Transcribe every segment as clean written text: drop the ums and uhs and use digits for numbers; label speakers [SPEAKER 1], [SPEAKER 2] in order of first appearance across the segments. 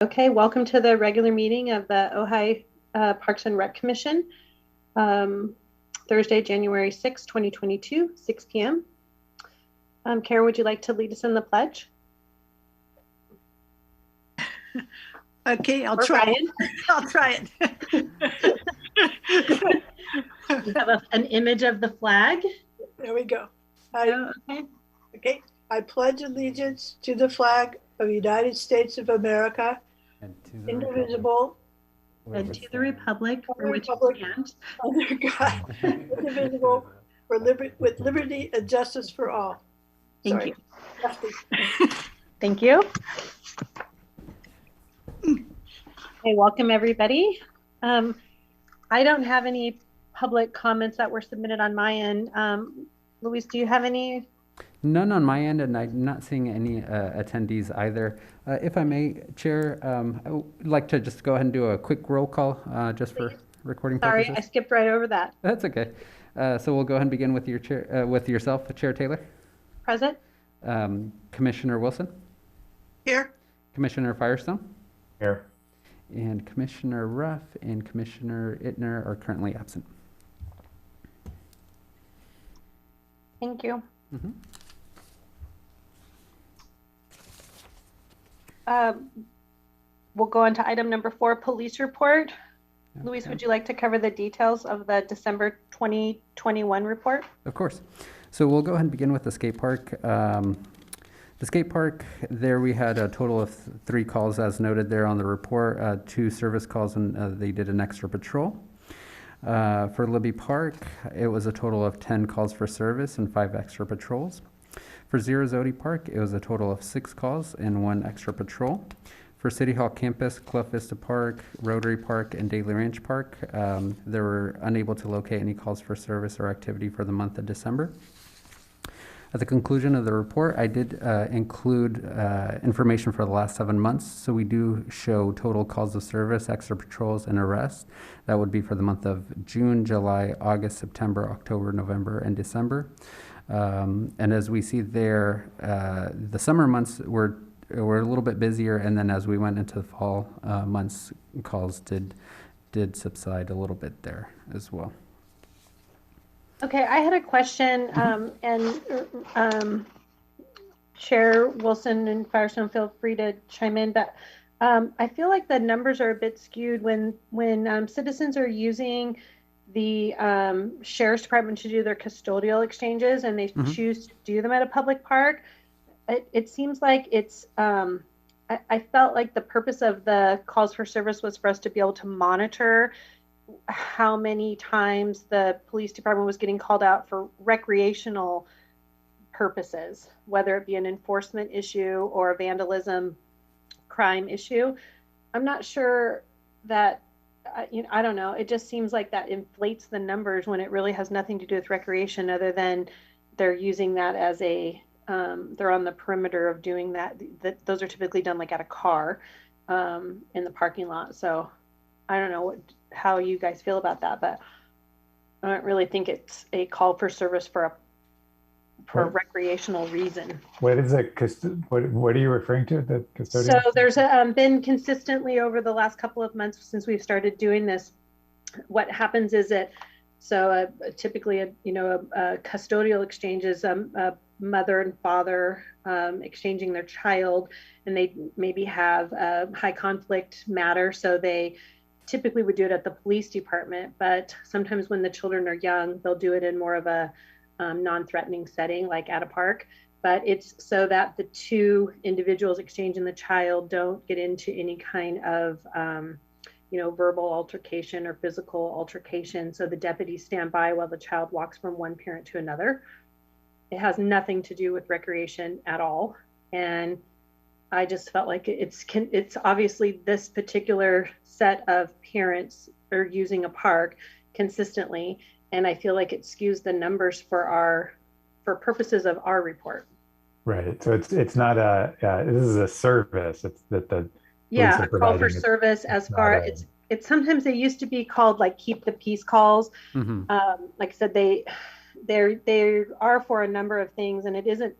[SPEAKER 1] Okay, welcome to the regular meeting of the Ojai Parks and Rec Commission, Thursday, January 6, 2022, 6 p.m. Karen, would you like to lead us in the pledge?
[SPEAKER 2] Okay, I'll try it. I'll try it.
[SPEAKER 1] We have an image of the flag.
[SPEAKER 2] There we go.
[SPEAKER 1] Okay.
[SPEAKER 2] I pledge allegiance to the flag of the United States of America, indivisible,
[SPEAKER 1] And to the republic for which it stands,
[SPEAKER 2] under God, indivisible, with liberty and justice for all.
[SPEAKER 1] Thank you. Thank you. Okay, welcome everybody. I don't have any public comments that were submitted on my end. Luis, do you have any?
[SPEAKER 3] None on my end, and I'm not seeing any attendees either. If I may, Chair, I would like to just go ahead and do a quick roll call just for recording purposes.
[SPEAKER 1] Sorry, I skipped right over that.
[SPEAKER 3] That's okay. So we'll go ahead and begin with your chair, with yourself, Chair Taylor.
[SPEAKER 1] Present.
[SPEAKER 3] Commissioner Wilson.
[SPEAKER 2] Here.
[SPEAKER 3] Commissioner Firestone.
[SPEAKER 4] Here.
[SPEAKER 3] And Commissioner Ruff and Commissioner Ittner are currently absent.
[SPEAKER 1] Thank you.
[SPEAKER 3] Mm-hmm.
[SPEAKER 1] We'll go on to item number 4, police report.
[SPEAKER 3] Okay.
[SPEAKER 1] Luis, would you like to cover the details of the December 2021 report?
[SPEAKER 3] Of course. So we'll go ahead and begin with the skate park. The skate park, there we had a total of 3 calls as noted there on the report, 2 service calls, and they did an extra patrol. For Libby Park, it was a total of 10 calls for service and 5 extra patrols. For Zero Zodi Park, it was a total of 6 calls and 1 extra patrol. For City Hall Campus, Clough Vista Park, Rotary Park, and Daly Ranch Park, they were unable to locate any calls for service or activity for the month of December. At the conclusion of the report, I did include information for the last 7 months. So we do show total calls of service, extra patrols, and arrests. That would be for the month of June, July, August, September, October, November, and December. And as we see there, the summer months were a little bit busier, and then as we went into the fall months, calls did subside a little bit there as well.
[SPEAKER 1] Okay, I had a question, and Chair Wilson and Firestone, feel free to chime in, but I feel like the numbers are a bit skewed when citizens are using the Sheriff's Department to do their custodial exchanges and they choose to do them at a public park. It seems like it's, I felt like the purpose of the calls for service was for us to be able to monitor how many times the police department was getting called out for recreational purposes, whether it be an enforcement issue or a vandalism crime issue. I'm not sure that, I don't know. It just seems like that inflates the numbers when it really has nothing to do with recreation other than they're using that as a, they're on the perimeter of doing that. Those are typically done like at a car in the parking lot. So I don't know how you guys feel about that, but I don't really think it's a call for service for a recreational reason.
[SPEAKER 4] What is it? What are you referring to? The custodian?
[SPEAKER 1] So there's been consistently over the last couple of months since we've started doing this. What happens is that typically a custodial exchange is a mother and father exchanging their child, and they maybe have a high conflict matter, so they typically would do it at the police department, but sometimes when the children are young, they'll do it in more of a non-threatening setting, like at a park. But it's so that the 2 individuals exchanging the child don't get into any kind of, verbal altercation or physical altercation. So the deputies stand by while the child walks from one parent to another. It has nothing to do with recreation at all. And I just felt like it's obviously this particular set of parents are using a park consistently, and I feel like it skews the numbers for purposes of our report.
[SPEAKER 4] Right. So it's not this is a service. It's that the
[SPEAKER 1] a call for service as far it's sometimes they used to be called like keep the peace calls.
[SPEAKER 3] Mm-hmm.
[SPEAKER 1] Like I said, they are for a number of things, and it isn't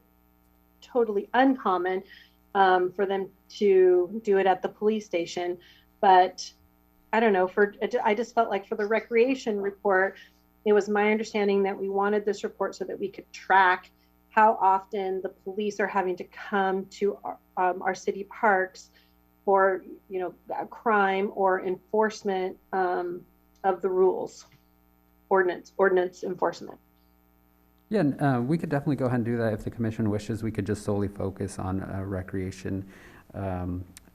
[SPEAKER 1] totally uncommon for them to do it at the police station. But I don't know, I just felt like for the recreation report, it was my understanding that we wanted this report so that we could track how often the police are having to come to our city parks for, crime or enforcement of the rules, ordinance enforcement.
[SPEAKER 3] Yeah, and we could definitely go ahead and do that if the commission wishes. We could just solely focus on recreation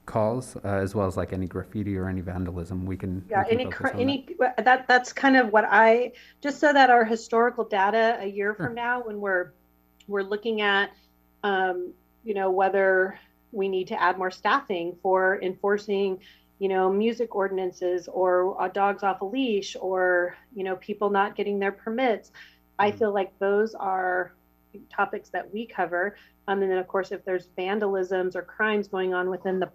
[SPEAKER 3] calls, as well as like any graffiti or any vandalism. We can focus on that.
[SPEAKER 1] That's kind of what just so that our historical data a year from now, when we're looking at, whether we need to add more staffing for enforcing, music ordinances or dogs off a leash or, people not getting their permits. I feel like those are topics that we cover. And then, of course, if there's vandalisms or crimes going on within the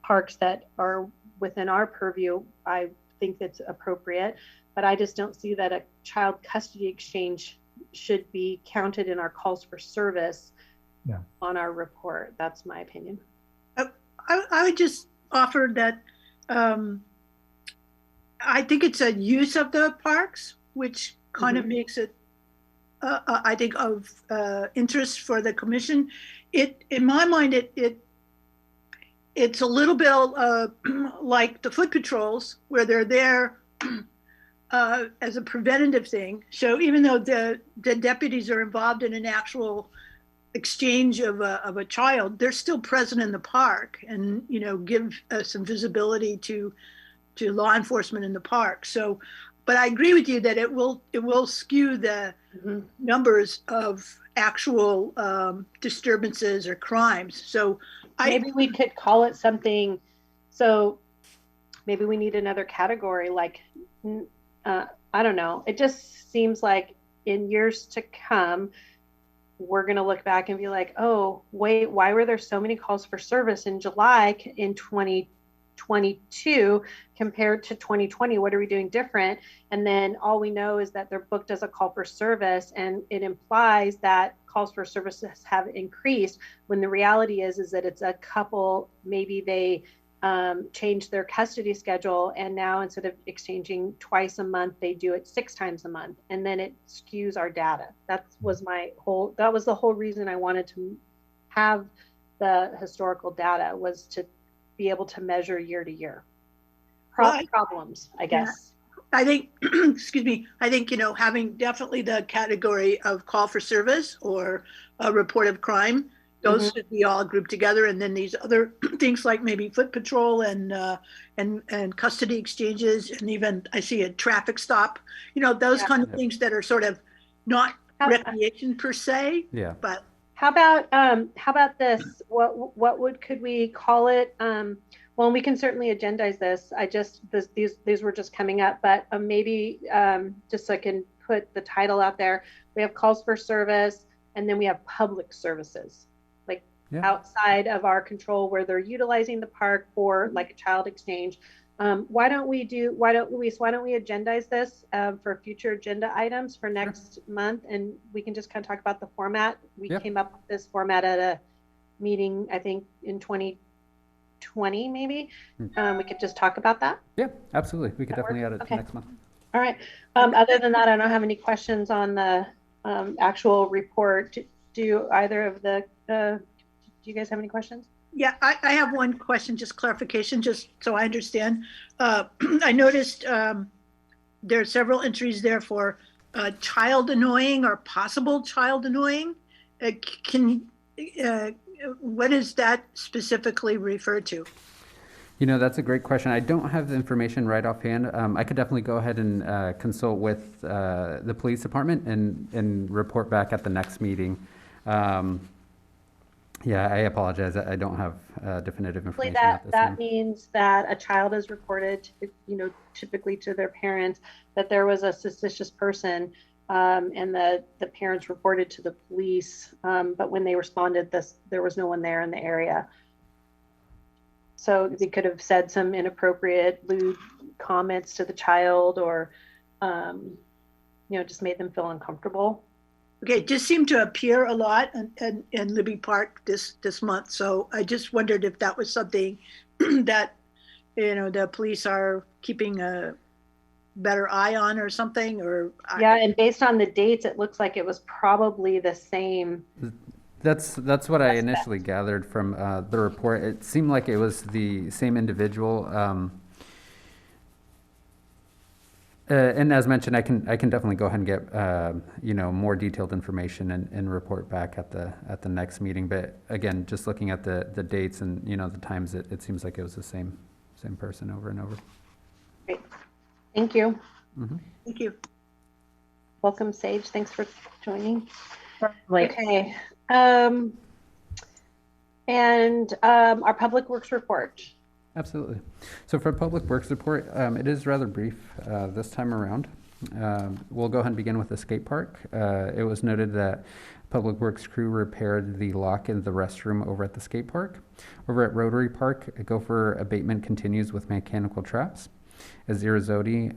[SPEAKER 1] parks that are within our purview, I think that's appropriate. But I just don't see that a child custody exchange should be counted in our calls for service on our report. That's my opinion.
[SPEAKER 2] I would just offer that I think it's a use of the parks, which kind of makes it I think of interest for the commission. In my mind, it's a little bit like the foot patrols, where they're there as a preventative thing. So even though the deputies are involved in an actual exchange of a child, they're still present in the park and give some visibility to law enforcement in the park. So, but I agree with you that it will skew the numbers of actual disturbances or crimes. So
[SPEAKER 1] maybe we could call it something. So maybe we need another category, like I don't know. It just seems like in years to come, we're going to look back and be like, oh, wait, why were there so many calls for service in July in 2022 compared to 2020? What are we doing different? And then all we know is that they're booked as a call for service, and it implies that calls for services have increased, when the reality is that it's a couple, maybe they changed their custody schedule, and now instead of exchanging twice a month, they do it 6 times a month, and then it skews our data. That was the whole reason I wanted to have the historical data, was to be able to measure year to year problems, I guess.
[SPEAKER 2] I think, excuse me, I think, having definitely the category of call for service or a report of crime, those should be all grouped together. And then these other things like maybe foot patrol and custody exchanges, and even I see a traffic stop, those kind of things that are sort of not recreation per se.
[SPEAKER 3] Yeah.
[SPEAKER 2] But
[SPEAKER 1] how about this? Could we call it? Well, we can certainly agendize this. These were just coming up, but maybe just so I can put the title out there, we have calls for service, and then we have public services, like outside of our control, where they're utilizing the park for like a child exchange. Why don't we agendize this for future agenda items for next month, and we can just kind of talk about the format. We came up with this format at a meeting, I think in 2020, maybe. We could just talk about that.
[SPEAKER 3] Yeah, absolutely. We could definitely add it to next month.
[SPEAKER 1] All right. Other than that, I don't have any questions on the actual report. Do either of the, do you guys have any questions?
[SPEAKER 2] Yeah, I have one question, just clarification, just so I understand. I noticed there are several entries there for child annoying or possible child annoying. What is that specifically referred to?
[SPEAKER 3] That's a great question. I don't have the information right offhand. I could definitely go ahead and consult with the police department and report back at the next meeting. Yeah, I apologize. I don't have definitive information.
[SPEAKER 1] That means that a child is reported, typically to their parents, that there was a suspicious person, and the parents reported to the police. But when they responded, there was no one there in the area. So they could have said some inappropriate, lewd comments to the child, or, just made them feel uncomfortable.
[SPEAKER 2] Okay, it just seemed to appear a lot in Libby Park this month. So I just wondered if that was something that, the police are keeping a better eye on or something, or.
[SPEAKER 1] Yeah, and based on the dates, it looks like it was probably the same.
[SPEAKER 3] That's what I initially gathered from the report. It seemed like it was the same individual. And as mentioned, I can definitely go ahead and get more detailed information and report back at the next meeting. But again, just looking at the dates and the times, it seems like it was the same person over and over.
[SPEAKER 1] Great. Thank you.
[SPEAKER 3] Mm-hmm.
[SPEAKER 2] Thank you.
[SPEAKER 1] Welcome, Sage. Thanks for joining.
[SPEAKER 5] Like,
[SPEAKER 1] Okay. And our Public Works report.
[SPEAKER 3] Absolutely. So for Public Works report, it is rather brief this time around. We'll go ahead and begin with the skate park. It was noted that Public Works crew repaired the lock in the restroom over at the skate park. Over at Rotary Park, gopher abatement continues with mechanical traps. At Zirizoti,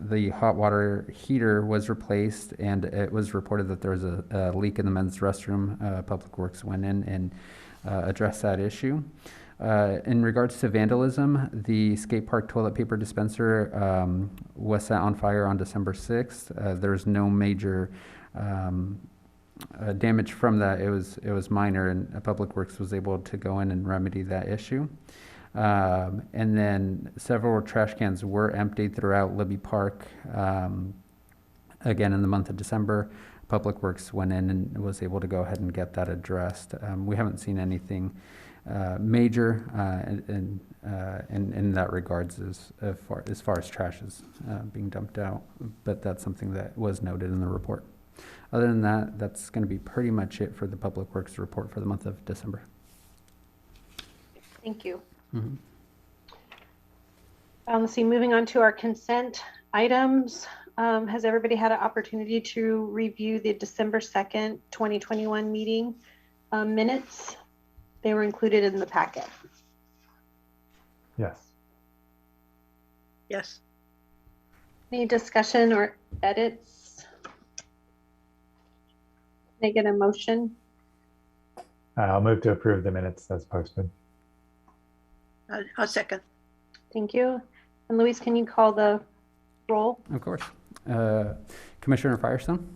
[SPEAKER 3] the hot water heater was replaced, and it was reported that there was a leak in the men's restroom. Public Works went in and addressed that issue. In regards to vandalism, the skate park toilet paper dispenser was set on fire on December 6th. There's no major damage from that. It was minor, and Public Works was able to go in and remedy that issue. And then several trash cans were emptied throughout Libby Park. Again, in the month of December, Public Works went in and was able to go ahead and get that addressed. We haven't seen anything major in that regards as far as trash is being dumped out, but that's something that was noted in the report. Other than that, that's going to be pretty much it for the Public Works report for the month of December.
[SPEAKER 1] Thank you.
[SPEAKER 3] Mm-hmm.
[SPEAKER 1] Let's see, moving on to our consent items. Has everybody had an opportunity to review the December 2nd, 2021 meeting minutes? They were included in the packet.
[SPEAKER 4] Yes.
[SPEAKER 2] Yes.
[SPEAKER 1] Any discussion or edits? Can I get a motion?
[SPEAKER 4] I'll move to approve the minutes as posted.
[SPEAKER 2] I'll second.
[SPEAKER 1] Thank you. And Louise, can you call the roll?
[SPEAKER 3] Of course. Commissioner Firestone,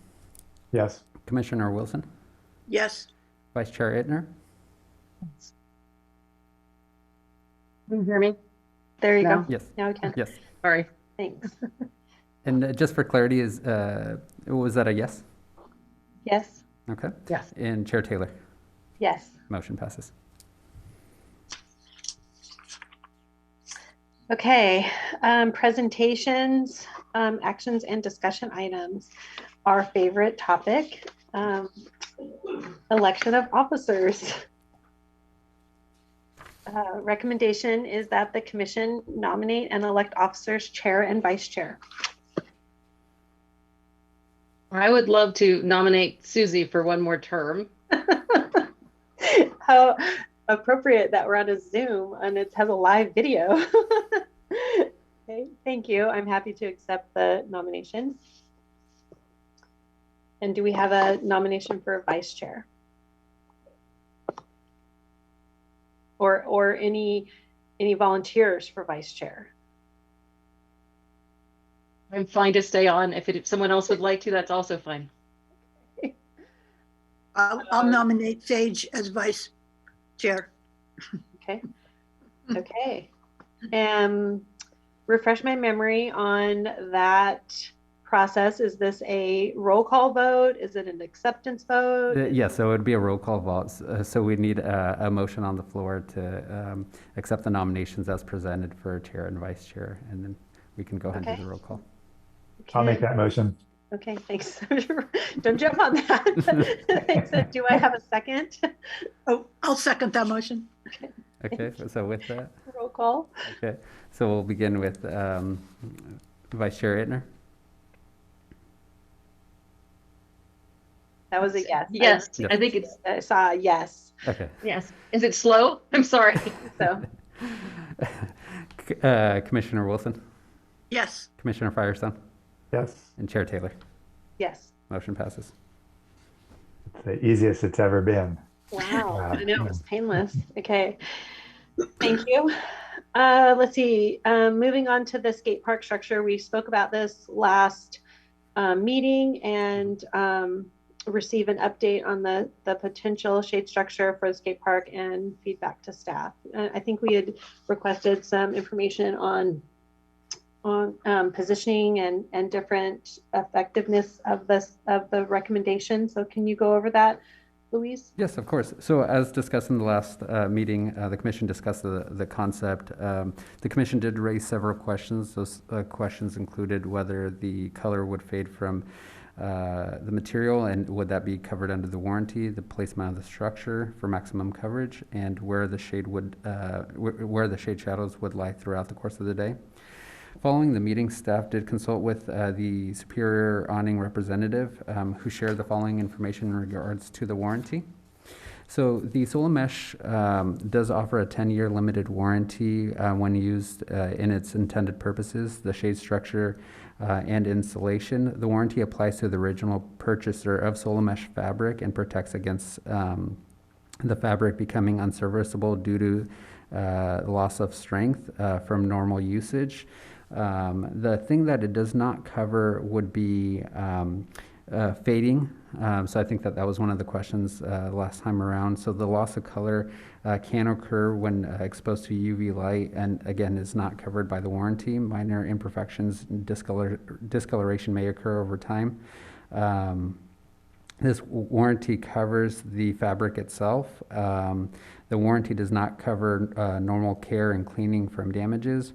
[SPEAKER 4] Yes.
[SPEAKER 3] Commissioner Wilson,
[SPEAKER 2] Yes.
[SPEAKER 3] Vice Chair Ittner,
[SPEAKER 5] can you hear me?
[SPEAKER 1] There you
[SPEAKER 5] No.
[SPEAKER 1] go.
[SPEAKER 3] yes,
[SPEAKER 1] Now we can.
[SPEAKER 3] yes.
[SPEAKER 5] Sorry.
[SPEAKER 1] Thanks.
[SPEAKER 3] And just for clarity, was that a yes?
[SPEAKER 1] Yes.
[SPEAKER 3] Okay.
[SPEAKER 5] Yes.
[SPEAKER 3] And Chair Taylor,
[SPEAKER 1] Yes.
[SPEAKER 3] motion passes.
[SPEAKER 1] Okay. Presentations, actions, and discussion items. Our favorite topic, election of officers. Recommendation is that the commission nominate and elect officers, chair and vice chair.
[SPEAKER 5] I would love to nominate Susie for one more term.
[SPEAKER 1] How appropriate that we're on a Zoom and it has a live video. Okay, thank you. I'm happy to accept the nomination. And do we have a nomination for vice chair? Or any volunteers for vice chair?
[SPEAKER 5] I'm fine to stay on. If someone else would like to, that's also fine.
[SPEAKER 2] I'll nominate Sage as vice chair.
[SPEAKER 1] Okay. Okay. Refresh my memory on that process. Is this a roll call vote? Is it an acceptance vote?
[SPEAKER 3] Yes, so it would be a roll call vote. So we need a motion on the floor to accept the nominations as presented for chair and vice chair, and then we can go ahead and do the roll call.
[SPEAKER 4] I'll make that motion.
[SPEAKER 1] Okay, thanks. Don't jump on that. Thanks. Do I have a second?
[SPEAKER 2] Oh, I'll second that motion.
[SPEAKER 3] Okay, so with that,
[SPEAKER 1] Roll call.
[SPEAKER 3] okay, so we'll begin with Vice Chair Ittner.
[SPEAKER 1] That was a yes.
[SPEAKER 5] Yes,
[SPEAKER 3] Yes.
[SPEAKER 5] I think it's
[SPEAKER 1] I saw a yes.
[SPEAKER 3] Okay.
[SPEAKER 5] yes. Is it slow? I'm sorry.
[SPEAKER 1] So
[SPEAKER 3] Commissioner Wilson,
[SPEAKER 2] Yes.
[SPEAKER 3] Commissioner Firestone,
[SPEAKER 4] Yes.
[SPEAKER 3] and Chair Taylor.
[SPEAKER 1] yes.
[SPEAKER 3] Motion passes.
[SPEAKER 4] It's the easiest it's ever been.
[SPEAKER 1] Wow, I know,
[SPEAKER 4] Yeah.
[SPEAKER 1] it was painless. Okay, thank you. Let's see, moving on to the skate park structure. We spoke about this last meeting and receive an update on the potential shade structure for the skate park and feedback to staff. I think we had requested some information on positioning and different effectiveness of the recommendation. So can you go over that, Louise?
[SPEAKER 3] Yes, of course. So as discussed in the last meeting, the commission discussed the concept. The commission did raise several questions. Those questions included whether the color would fade from the material and would that be covered under the warranty, the placement of the structure for maximum coverage, and where the shade would, where the shade shadows would lie throughout the course of the day. Following the meeting, staff did consult with the Superior Awning representative who shared the following information in regards to the warranty. So the Solar Mesh does offer a 10-year limited warranty when used in its intended purposes, the shade structure and insulation. The warranty applies to the original purchaser of Solar Mesh fabric and protects against the fabric becoming unserviceable due to loss of strength from normal usage. The thing that it does not cover would be fading. So I think that was one of the questions last time around. So the loss of color can occur when exposed to UV light and again is not covered by the warranty. Minor imperfections, discoloration may occur over time. This warranty covers the fabric itself. The warranty does not cover normal care and cleaning from damages.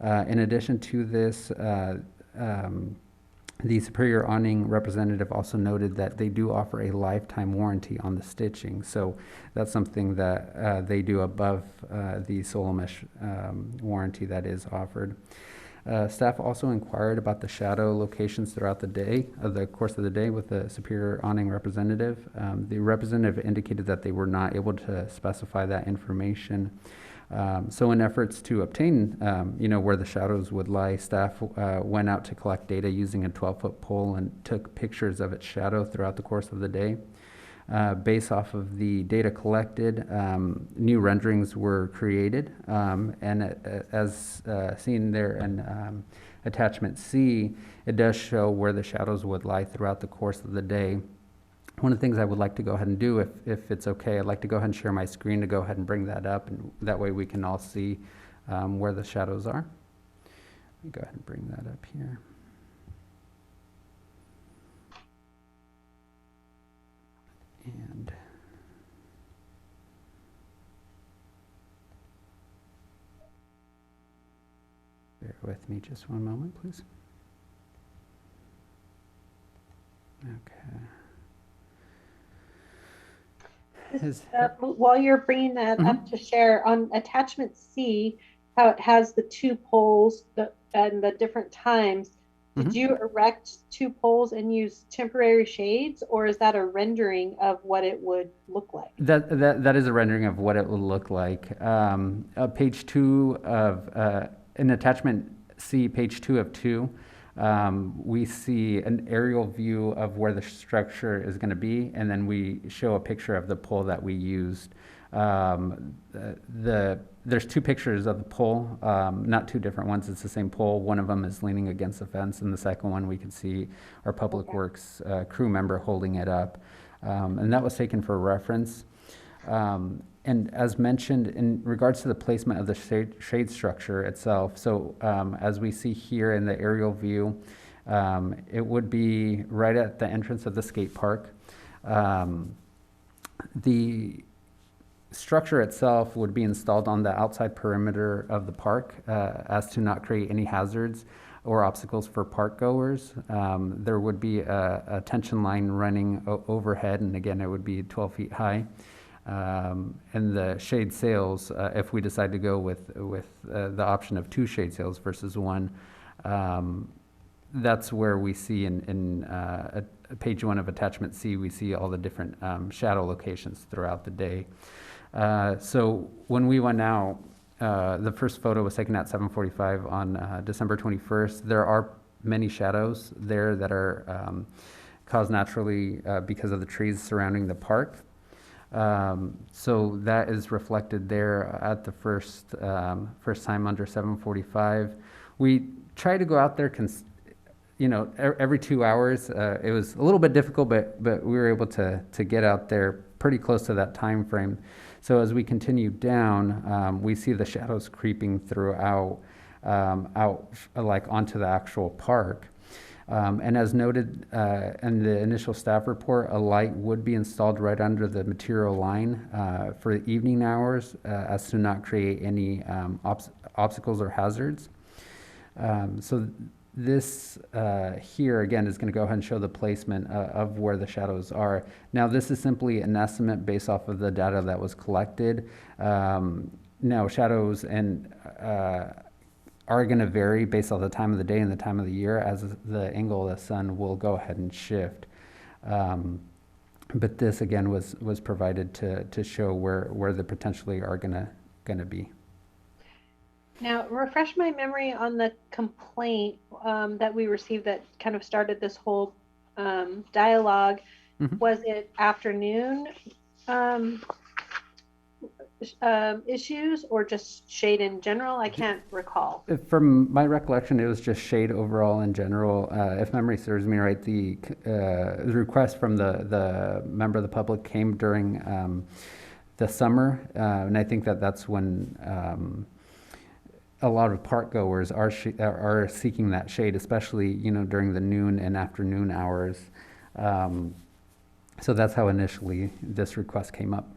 [SPEAKER 3] In addition to this, the Superior Awning representative also noted that they do offer a lifetime warranty on the stitching. So that's something that they do above the Solar Mesh warranty that is offered. Staff also inquired about the shadow locations throughout the day, the course of the day with the Superior Awning representative. The representative indicated that they were not able to specify that information. So in efforts to obtain, where the shadows would lie, staff went out to collect data using a 12-foot pole and took pictures of its shadow throughout the course of the day. Based off of the data collected, new renderings were created, and as seen there in attachment C, it does show where the shadows would lie throughout the course of the day. One of the things I would like to go ahead and do, if it's okay, I'd like to go ahead and share my screen to go ahead and bring that up, and that way we can all see where the shadows are. Let me go ahead and bring that up here. And bear with me just one moment, please. Okay.
[SPEAKER 1] While you're bringing that up to share, on attachment C, how it has the two poles and the different times, did you erect two poles and use temporary shades, or is that a rendering of what it would look like?
[SPEAKER 3] That is a rendering of what it will look like. Page 2 of, in attachment C, page 2 of 2, we see an aerial view of where the structure is going to be, and then we show a picture of the pole that we used. There's two pictures of the pole, not two different ones. It's the same pole. One of them is leaning against the fence, and the second one we can see our Public Works crew member holding it up. And that was taken for reference. And as mentioned, in regards to the placement of the shade structure itself, so as we see here in the aerial view, it would be right at the entrance of the skate park. The structure itself would be installed on the outside perimeter of the park as to not create any hazards or obstacles for park goers. There would be a tension line running overhead, and again, it would be 12 feet high. And the shade sails, if we decide to go with the option of two shade sails versus one, that's where we see in page 1 of attachment C, we see all the different shadow locations throughout the day. So when we went out, the first photo was taken at 7:45 on December 21st. There are many shadows there that are caused naturally because of the trees surrounding the park. So that is reflected there at the first time under 745. We try to go out there, every 2 hours. It was a little bit difficult, but we were able to get out there pretty close to that time frame. So as we continue down, we see the shadows creeping throughout, out like onto the actual park. And as noted in the initial staff report, a light would be installed right under the material line for the evening hours as to not create any obstacles or hazards. So this here again is going to go ahead and show the placement of where the shadows are. Now this is simply an estimate based off of the data that was collected. Now shadows are going to vary based on the time of the day and the time of the year, as the angle of the sun will go ahead and shift. But this again was provided to show where they potentially are going to be.
[SPEAKER 1] Now, refresh my memory on the complaint that we received that kind of started this whole dialogue.
[SPEAKER 3] Mhm.
[SPEAKER 1] Was it afternoon issues or just shade in general? I can't recall.
[SPEAKER 3] From my recollection, it was just shade overall in general. If memory serves me right, the request from the member of the public came during the summer, and I think that's when a lot of park goers are seeking that shade, especially during the noon and afternoon hours. So that's how initially this request came up.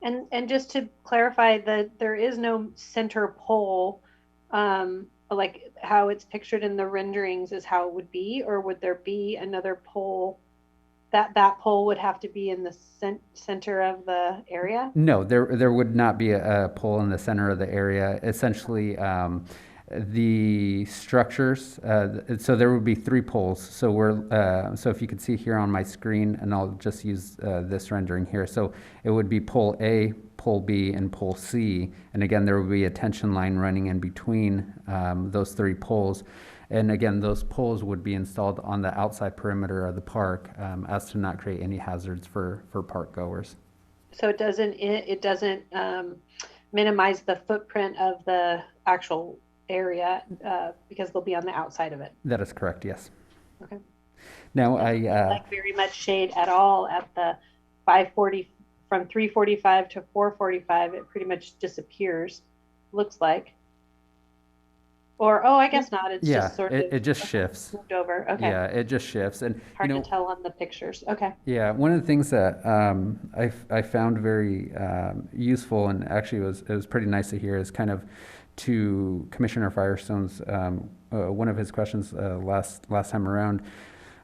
[SPEAKER 1] And just to clarify, that there is no center pole, like how it's pictured in the renderings is how it would be, or would there be another pole? That pole would have to be in the center of the area?
[SPEAKER 3] No, there would not be a pole in the center of the area. Essentially, the structures, so there would be 3 poles. So so if you could see here on my screen, and I'll just use this rendering here. So it would be pole A, pole B, and pole C. And again, there would be a tension line running in between those 3 poles. And again, those poles would be installed on the outside perimeter of the park as to not create any hazards for park goers.
[SPEAKER 1] So it doesn't minimize the footprint of the actual area because they'll be on the outside of it.
[SPEAKER 3] That is correct, yes.
[SPEAKER 1] Okay.
[SPEAKER 3] Now
[SPEAKER 1] like very much shade at all at the 540 from 345 to 445. It pretty much disappears. Looks like. Or I guess not. It's just sort of
[SPEAKER 3] it just shifts.
[SPEAKER 1] Moved over. Okay.
[SPEAKER 3] Yeah, it just shifts, and
[SPEAKER 1] hard to tell on the pictures. Okay.
[SPEAKER 3] Yeah, one of the things that I found very useful, and actually it was pretty nice to hear, is kind of to Commissioner Firestone's one of his questions last time around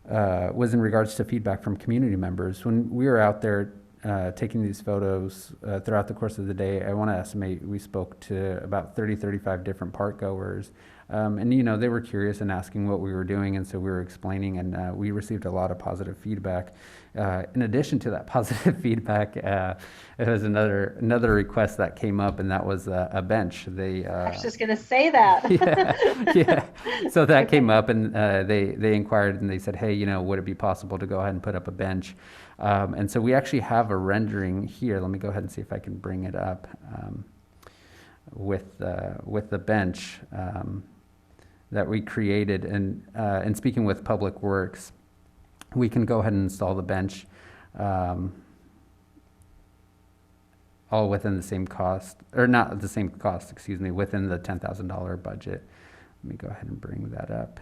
[SPEAKER 3] was in regards to feedback from community members. When we were out there taking these photos throughout the course of the day, I want to estimate we spoke to about 35 different park goers. And they were curious and asking what we were doing, and so we were explaining, and we received a lot of positive feedback. In addition to that positive feedback, it was another request that came up, and that was a bench.
[SPEAKER 1] I was just going to say that.
[SPEAKER 3] yeah. So that came up, and they inquired, and they said, hey, would it be possible to go ahead and put up a bench? And so we actually have a rendering here. Let me go ahead and see if I can bring it up with the bench that we created. And speaking with Public Works, we can go ahead and install the bench all within the same cost, or not the same cost, excuse me, within the $10,000 budget. Let me go ahead and bring that up.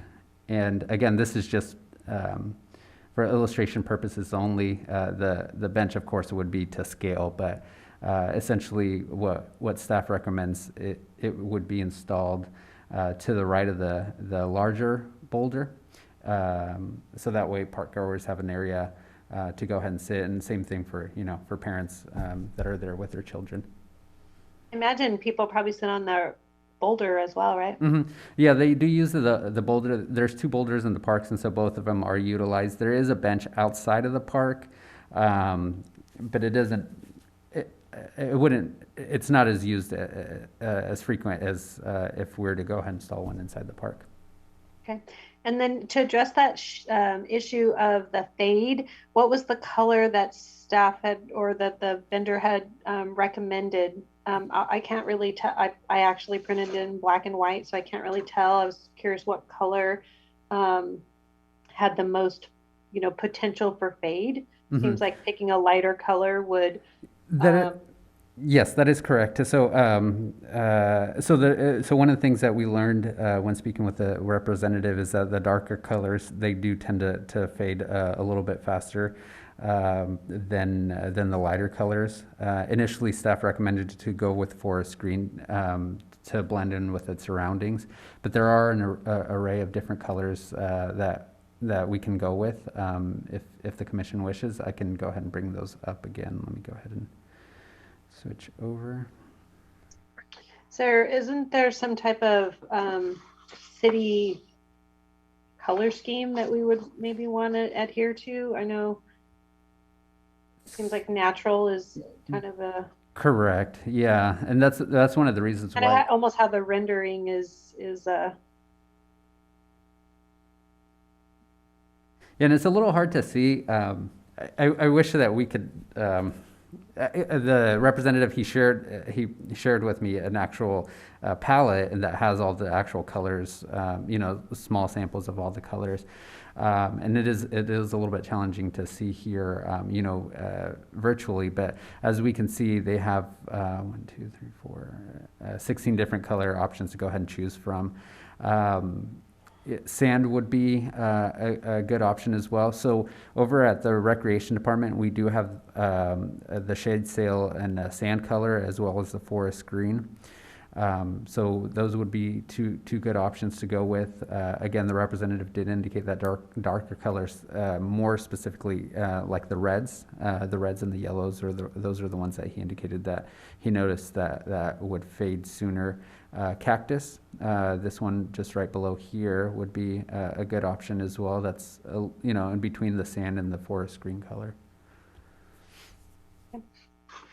[SPEAKER 3] And again, this is just for illustration purposes only. The bench, of course, would be to scale, but essentially what staff recommends, it would be installed to the right of the larger boulder. So that way park goers have an area to go ahead and sit, and same thing for parents that are there with their children.
[SPEAKER 1] Imagine people probably sit on the boulder as well, right?
[SPEAKER 3] Mm-hmm. Yeah, they do use the boulder. There's 2 boulders in the parks, and so both of them are utilized. There is a bench outside of the park, but it doesn't. It wouldn't. It's not as used as frequent as if we were to go ahead and install one inside the park.
[SPEAKER 1] Okay. And then to address that issue of the fade, what was the color that staff had or that the vendor had recommended? I can't really tell. I actually printed in black and white, so I can't really tell. I was curious what color had the most, potential for fade. Seems like picking a lighter color would.
[SPEAKER 3] That Yes, that is correct. So one of the things that we learned when speaking with the representative is that the darker colors, they do tend to fade a little bit faster than the lighter colors. Initially, staff recommended to go with forest green to blend in with its surroundings, but there are an array of different colors that we can go with. If the commission wishes, I can go ahead and bring those up again. Let me go ahead and switch over.
[SPEAKER 1] So isn't there some type of city color scheme that we would maybe want to adhere to? I know it seems like natural is kind of a
[SPEAKER 3] Correct. Yeah, and that's one of the reasons
[SPEAKER 1] kind of
[SPEAKER 3] why.
[SPEAKER 1] almost how the rendering is
[SPEAKER 3] Yeah, and it's a little hard to see. I wish that we could. The representative he shared with me an actual palette and that has all the actual colors, small samples of all the colors, and it is a little bit challenging to see here, virtually. But as we can see, they have 16 different color options to go ahead and choose from. Sand would be a good option as well. So over at the recreation department, we do have the shade sail and sand color as well as the forest green. So those would be two good options to go with. Again, the representative did indicate that darker colors, more specifically like the reds and the yellows, those are the ones that he indicated that he noticed that would fade sooner. Cactus, this one just right below here would be a good option as well. That's in between the sand and the forest green color.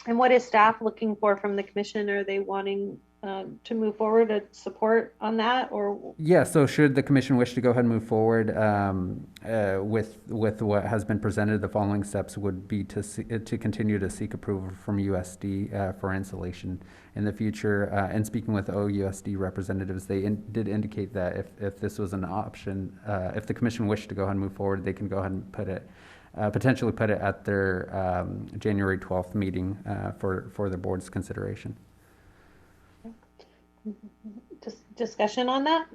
[SPEAKER 1] And what is staff looking for from the commission? Are they wanting to move forward to support on that, or?
[SPEAKER 3] Yeah, so should the commission wish to go ahead and move forward with what has been presented, the following steps would be to continue to seek approval from USD for installation in the future. And speaking with OUSD representatives, they did indicate that if this was an option, if the commission wished to go ahead and move forward, they can go ahead and potentially put it at their January 12th meeting for the board's consideration.
[SPEAKER 1] Discussion on that?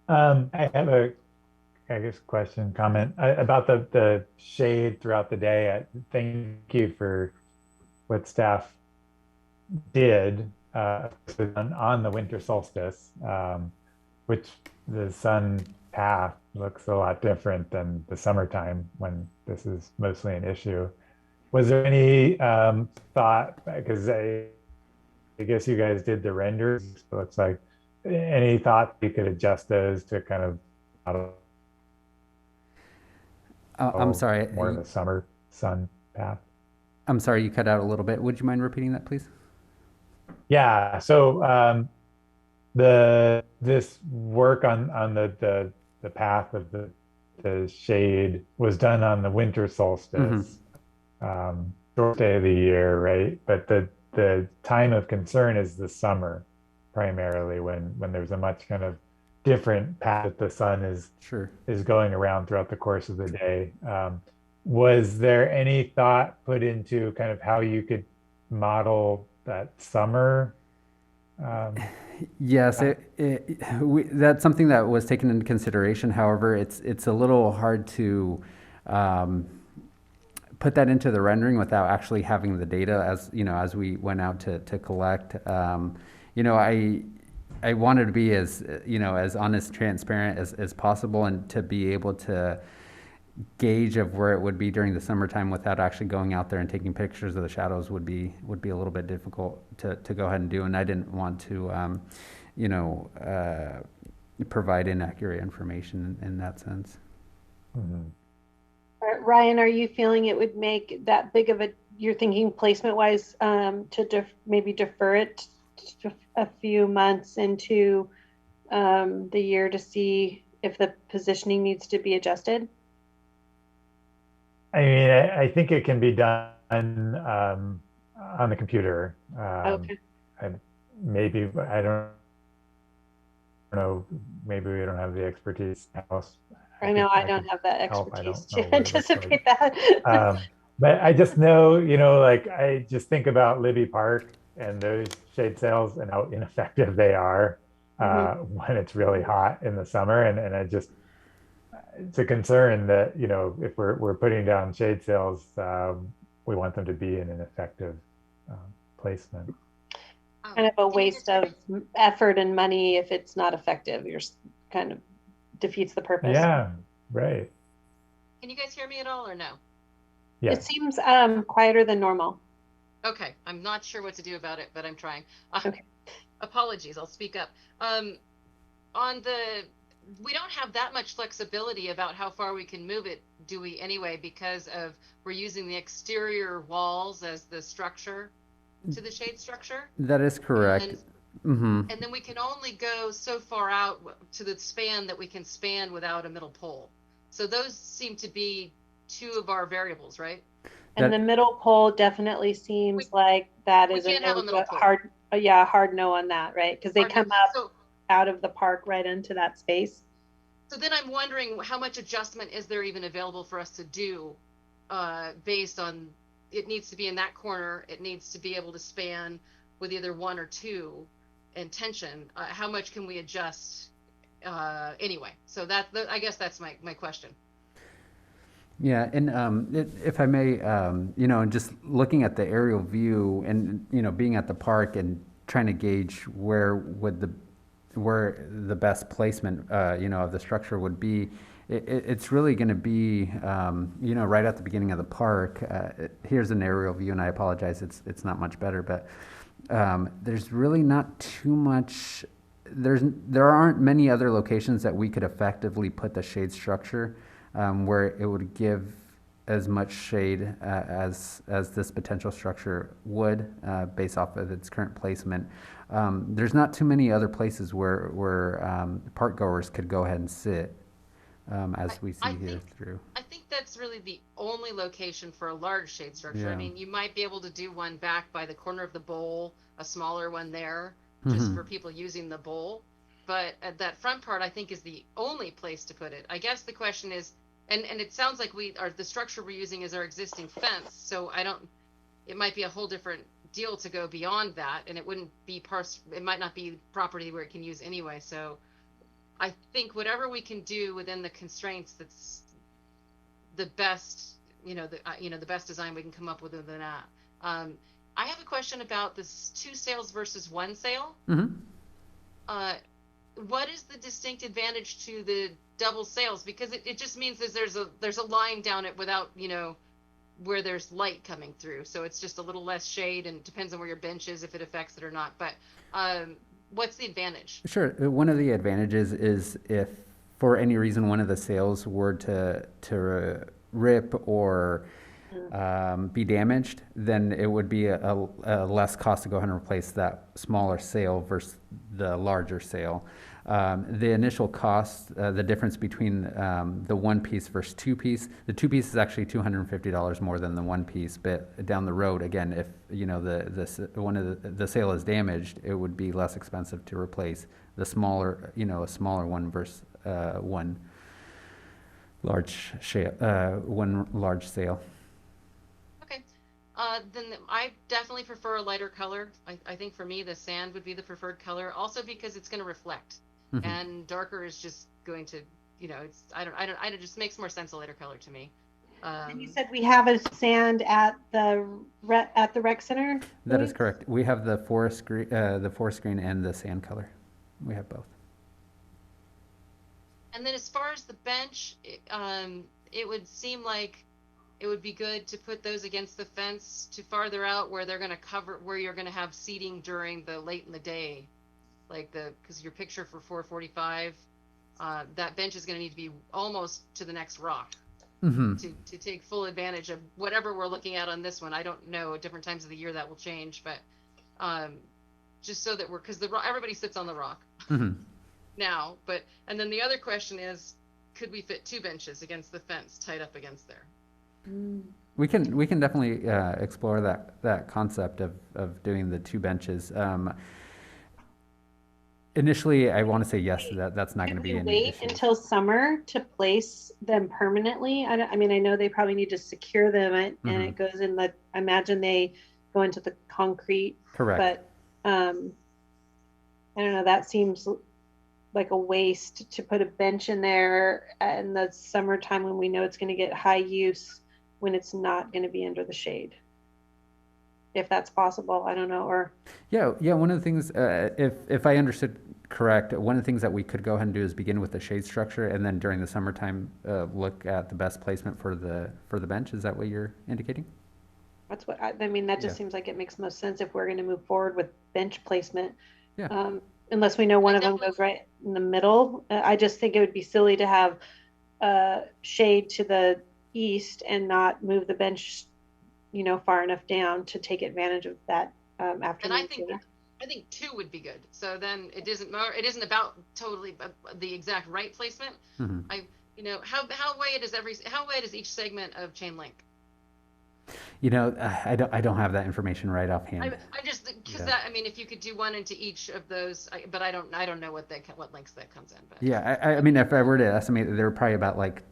[SPEAKER 4] I have a question, comment about the shade throughout the day. Thank you for what staff did on the winter solstice, which the sun path looks a lot different than the summertime when this is mostly an issue. Was there any thought, because I guess you guys did the renders, so it looks like, any thought you could adjust those to kind of,
[SPEAKER 3] I'm sorry.
[SPEAKER 4] more of a summer sun path?
[SPEAKER 3] I'm sorry, you cut out a little bit. Would you mind repeating that, please?
[SPEAKER 4] Yeah, so this work on the path of the shade was done on the winter solstice, short day of the year, right? But the time of concern is the summer, primarily when there's a much kind of different path that the sun is going around throughout the course of the day. Was there any thought put into kind of how you could model that summer?
[SPEAKER 3] Yes, that's something that was taken into consideration. However, it's a little hard to put that into the rendering without actually having the data as we went out to collect. I wanted to be as honest, transparent as possible, and to be able to gauge of where it would be during the summertime without actually going out there and taking pictures of the shadows would be a little bit difficult to go ahead and do, and I didn't want to provide inaccurate information in that sense.
[SPEAKER 4] Mm-hmm.
[SPEAKER 1] Ryan, are you feeling it would make that big of a, you're thinking placement wise, to maybe defer it a few months into the year to see if the positioning needs to be adjusted?
[SPEAKER 4] I mean, I think it can be done on the computer.
[SPEAKER 1] Okay.
[SPEAKER 4] Maybe, I don't know, maybe we don't have the expertise else.
[SPEAKER 1] I know I don't
[SPEAKER 4] could
[SPEAKER 1] have that
[SPEAKER 4] help. I
[SPEAKER 1] expertise
[SPEAKER 4] don't know
[SPEAKER 1] to
[SPEAKER 4] what it looks like.
[SPEAKER 1] anticipate that.
[SPEAKER 4] But I just know, like I just think about Libby Park and those shade sails and how ineffective they are when it's really hot in the summer. And I just, it's a concern that, if we're putting down shade sails, we want them to be in an effective placement.
[SPEAKER 1] Kind of a waste of effort and money if it's not effective. You're kind of defeats the purpose.
[SPEAKER 4] Yeah, right.
[SPEAKER 5] Can you guys hear me at all or no?
[SPEAKER 1] It seems quieter than normal.
[SPEAKER 5] Okay, I'm not sure what to do about it, but I'm trying.
[SPEAKER 1] Okay.
[SPEAKER 5] Apologies, I'll speak up. We don't have that much flexibility about how far we can move it, do we, anyway, because we're using the exterior walls as the structure to the shade structure?
[SPEAKER 3] That is correct.
[SPEAKER 5] And then we can only go so far out to the span that we can span without a middle pole. So those seem to be two of our variables, right?
[SPEAKER 1] And the middle pole definitely seems like that is
[SPEAKER 5] a no,
[SPEAKER 1] hard no on that, right? Because they come up out of the park right into that space.
[SPEAKER 5] So then I'm wondering how much adjustment is there even available for us to do based on it needs to be in that corner, it needs to be able to span with either one or two and tension. How much can we adjust anyway? So I guess that's my question.
[SPEAKER 3] Yeah, and if I may, just looking at the aerial view and, being at the park and trying to gauge where the best placement, of the structure would be, it's really going to be, right at the beginning of the park. Here's an aerial view, and I apologize, it's not much better, but there's really not too much. There aren't many other locations that we could effectively put the shade structure where it would give as much shade as this potential structure would, based off of its current placement. There's not too many other places where park goers could go ahead and sit, as we see here through.
[SPEAKER 5] I think that's really the only location for a large shade structure.
[SPEAKER 3] Yeah.
[SPEAKER 5] I mean, you might be able to do one back by the corner of the bowl, a smaller one there, just for people using the bowl. But that front part, I think, is the only place to put it. I guess the question is, and it sounds like the structure we're using is our existing fence. So it might be a whole different deal to go beyond that, and it wouldn't be it might not be property where it can use anyway. So I think whatever we can do within the constraints, that's the best, the best design we can come up with within that. I have a question about this 2 sails versus 1 sail. What is the distinct advantage to the double sails? Because it just means that there's a line down it without, where there's light coming through. So it's just a little less shade, and it depends on where your bench is, if it affects it or not. But what's the advantage?
[SPEAKER 3] Sure. One of the advantages is if for any reason one of the sails were to rip or be damaged, then it would be a less cost to go ahead and replace that smaller sail versus the larger sail. The initial cost, the difference between the 1 piece versus 2 piece, the 2 piece is actually $250 more than the 1 piece. But down the road, again, if the sail is damaged, it would be less expensive to replace the smaller, a smaller one versus one large sail.
[SPEAKER 5] Okay. Then I definitely prefer a lighter color. I think for me the sand would be the preferred color, also because it's going to reflect. And darker is just going to, it just makes more sense a lighter color to me.
[SPEAKER 1] And you said we have a sand at the rec center?
[SPEAKER 3] That is correct. We have the forest green and the sand color. We have both.
[SPEAKER 5] And then as far as the bench, it would seem like it would be good to put those against the fence to farther out where they're going to where you're going to have seating during the late in the day. Because your picture for 445, that bench is going to need to be almost to the next rock to take full advantage of whatever we're looking at on this one. I don't know, at different times of the year that will change, but just so that because everybody sits on the rock
[SPEAKER 3] Hmm.
[SPEAKER 5] now. And then the other question is, could we fit 2 benches against the fence tied up against there?
[SPEAKER 3] We can definitely explore that concept of doing the 2 benches. Initially, I want to say yes to that. That's not going to
[SPEAKER 1] Could we
[SPEAKER 3] be an
[SPEAKER 1] wait
[SPEAKER 3] issue.
[SPEAKER 1] until summer to place them permanently? I mean, I know they probably need to secure them, and it goes in the. I imagine they go into the concrete.
[SPEAKER 3] Correct.
[SPEAKER 1] But I don't know. That seems like a waste to put a bench in there in the summertime when we know it's going to get high use when it's not going to be under the shade. If that's possible, I don't know. Or
[SPEAKER 3] Yeah. One of the things, if I understood correct, one of the things that we could go ahead and do is begin with the shade structure, and then during the summertime, look at the best placement for the bench. Is that what you're indicating?
[SPEAKER 1] that's what I mean. That just seems like it makes most sense if we're going to move forward with bench placement.
[SPEAKER 3] Yeah.
[SPEAKER 1] Unless we know one of them goes right in the middle. I just think it would be silly to have shade to the east and not move the bench, far enough down to take advantage of that afternoon.
[SPEAKER 5] And I think 2 would be good. So then it isn't about totally the exact right placement.
[SPEAKER 3] Mm-hmm.
[SPEAKER 5] How wide is each segment of chain link?
[SPEAKER 3] I don't have that information right offhand.
[SPEAKER 5] I just because that, I mean, if you could do 1 into each of those, but I don't know what lengths that comes in. But
[SPEAKER 3] Yeah, I mean, if I were to estimate, they're probably about like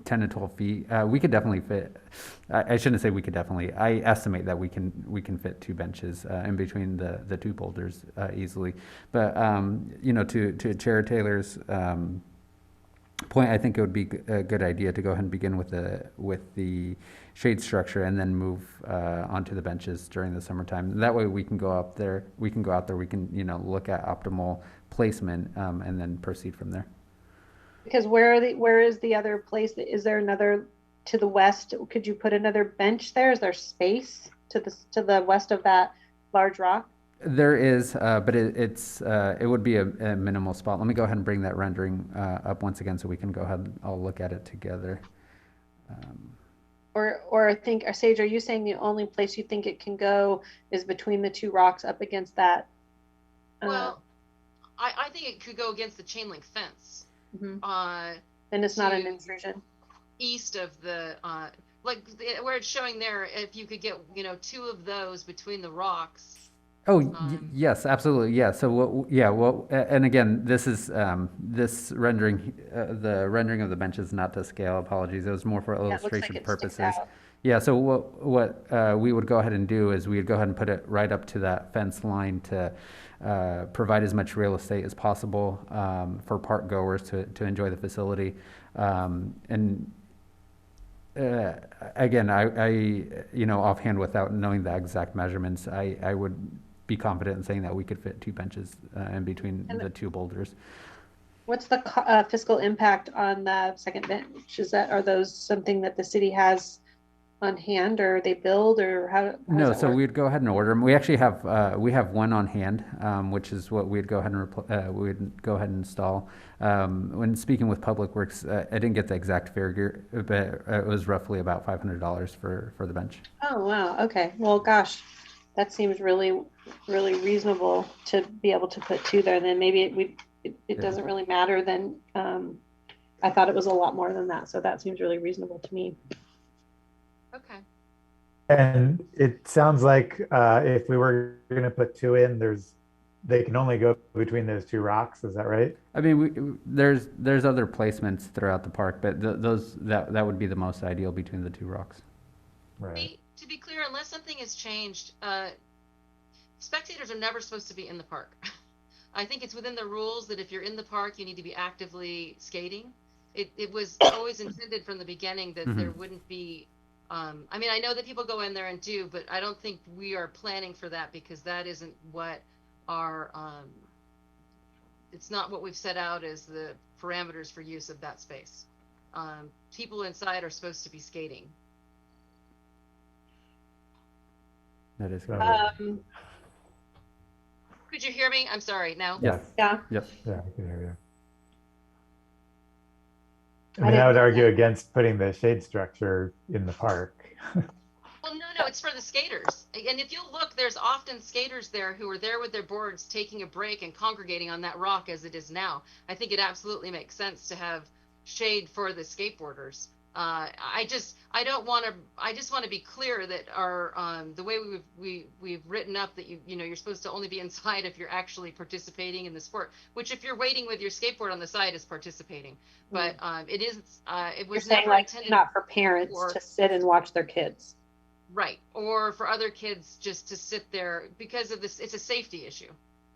[SPEAKER 3] 10 to 12 feet. We could definitely fit. I shouldn't say we could definitely. I estimate that we can fit 2 benches in between the 2 boulders easily. But to Chair Taylor's point, I think it would be a good idea to go ahead and begin with the shade structure and then move onto the benches during the summertime. That way we can go out there. We can look at optimal placement and then proceed from there.
[SPEAKER 1] Because where is the other place? Is there another to the west? Could you put another bench there? Is there space to the west of that large rock?
[SPEAKER 3] There is, but it would be a minimal spot. Let me go ahead and bring that rendering up once again so we can go ahead and I'll look at it together.
[SPEAKER 1] Or Sage, are you saying the only place you think it can go is between the 2 rocks up against that?
[SPEAKER 5] Well, I think it could go against the chain link fence.
[SPEAKER 1] Mm-hmm. Then it's not an intrusion.
[SPEAKER 5] East of the where it's showing there, if you could get 2 of those between the rocks.
[SPEAKER 3] Oh, yes, absolutely. Yeah. So and again, this is this rendering, the rendering of the bench is not to scale. Apologies. It was more for illustration purposes. Yeah. So what we would go ahead and do is we would go ahead and put it right up to that fence line to provide as much real estate as possible for park goers to enjoy the facility. And again, I offhand without knowing the exact measurements, I would be confident in saying that we could fit 2 benches in between the 2 boulders.
[SPEAKER 1] What's the fiscal impact on the second bench? Are those something that the city has on hand, or they build, or how
[SPEAKER 3] No,
[SPEAKER 1] does that
[SPEAKER 3] so
[SPEAKER 1] work?
[SPEAKER 3] we'd go ahead and order them. We actually have we have one on hand, which is what we'd go ahead and we'd go ahead and install. When speaking with Public Works, I didn't get the exact figure, but it was roughly about $500 for the bench.
[SPEAKER 1] Oh, wow. Okay. Well, gosh, that seems really, really reasonable to be able to put 2 there. Then maybe it doesn't really matter. Then I thought it was a lot more than that. So that seems really reasonable to me.
[SPEAKER 5] Okay.
[SPEAKER 4] And it sounds like if we were going to put 2 in, they can only go between those 2 rocks. Is that right?
[SPEAKER 3] I mean, there's other placements throughout the park, but that would be the most ideal between the 2 rocks.
[SPEAKER 4] Right.
[SPEAKER 5] To be clear, unless something has changed, spectators are never supposed to be in the park. I think it's within the rules that if you're in the park, you need to be actively skating. It was always intended from the beginning that there wouldn't be. I mean, I know that people go in there and do, but I don't think we are planning for that because that isn't what our. It's not what we've set out as the parameters for use of that space. People inside are supposed to be skating.
[SPEAKER 3] That is good.
[SPEAKER 5] Could you hear me? I'm sorry. Now?
[SPEAKER 3] Yes.
[SPEAKER 1] Yeah.
[SPEAKER 3] Yes.
[SPEAKER 4] Yeah, I can hear you. I mean, I would argue against putting the shade structure in the park.
[SPEAKER 5] Well, no, it's for the skaters. And if you look, there's often skaters there who are there with their boards, taking a break and congregating on that rock as it is now. I think it absolutely makes sense to have shade for the skateboarders. I just want to be clear that our the way we've written up that you're supposed to only be inside if you're actually participating in the sport, which if you're waiting with your skateboard on the side is participating. But it is it
[SPEAKER 1] You're
[SPEAKER 5] was
[SPEAKER 1] saying
[SPEAKER 5] never
[SPEAKER 1] like
[SPEAKER 5] intended
[SPEAKER 1] not for parents
[SPEAKER 5] for,
[SPEAKER 1] to sit and watch their kids.
[SPEAKER 5] right, or for other kids just to sit there because of this. It's a safety issue.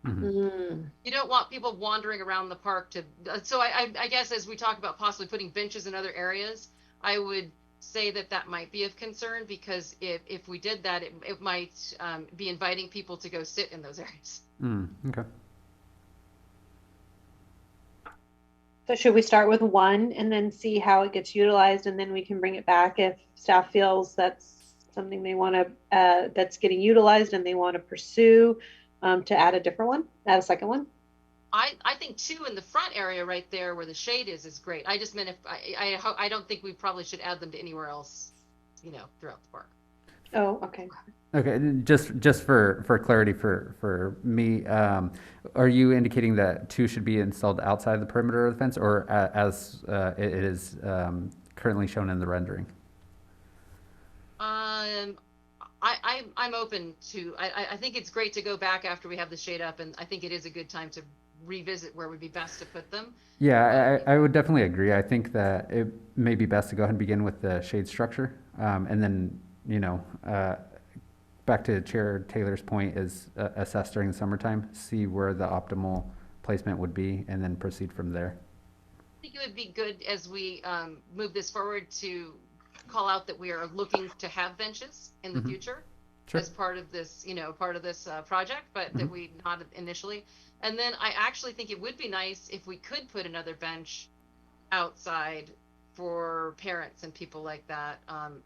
[SPEAKER 5] You don't want people wandering around the park to. So I guess as we talk about possibly putting benches in other areas, I would say that might be of concern, because if we did that, it might be inviting people to go sit in those areas.
[SPEAKER 3] Okay.
[SPEAKER 1] So should we start with one and then see how it gets utilized, and then we can bring it back if staff feels that's something they want to that's getting utilized and they want to pursue, to add a different one, add a second one?
[SPEAKER 5] I think 2 in the front area right there where the shade is great. I just meant if I don't think we probably should add them to anywhere else, throughout the park.
[SPEAKER 1] Oh, okay.
[SPEAKER 3] Okay, just for clarity for me, are you indicating that 2 should be installed outside the perimeter of the fence, or as it is currently shown in the rendering?
[SPEAKER 5] I'm open to. I think it's great to go back after we have the shade up, and I think it is a good time to revisit where would be best to put them.
[SPEAKER 3] Yeah, I would definitely agree. I think that it may be best to go ahead and begin with the shade structure, and then back to Chair Taylor's point is assess during the summertime, see where the optimal placement would be, and then proceed from there.
[SPEAKER 5] I think it would be good as we move this forward to call out that we are looking to have benches in the future as part of this, project, but that we not initially. And then I actually think it would be nice if we could put another bench outside for parents and people like that,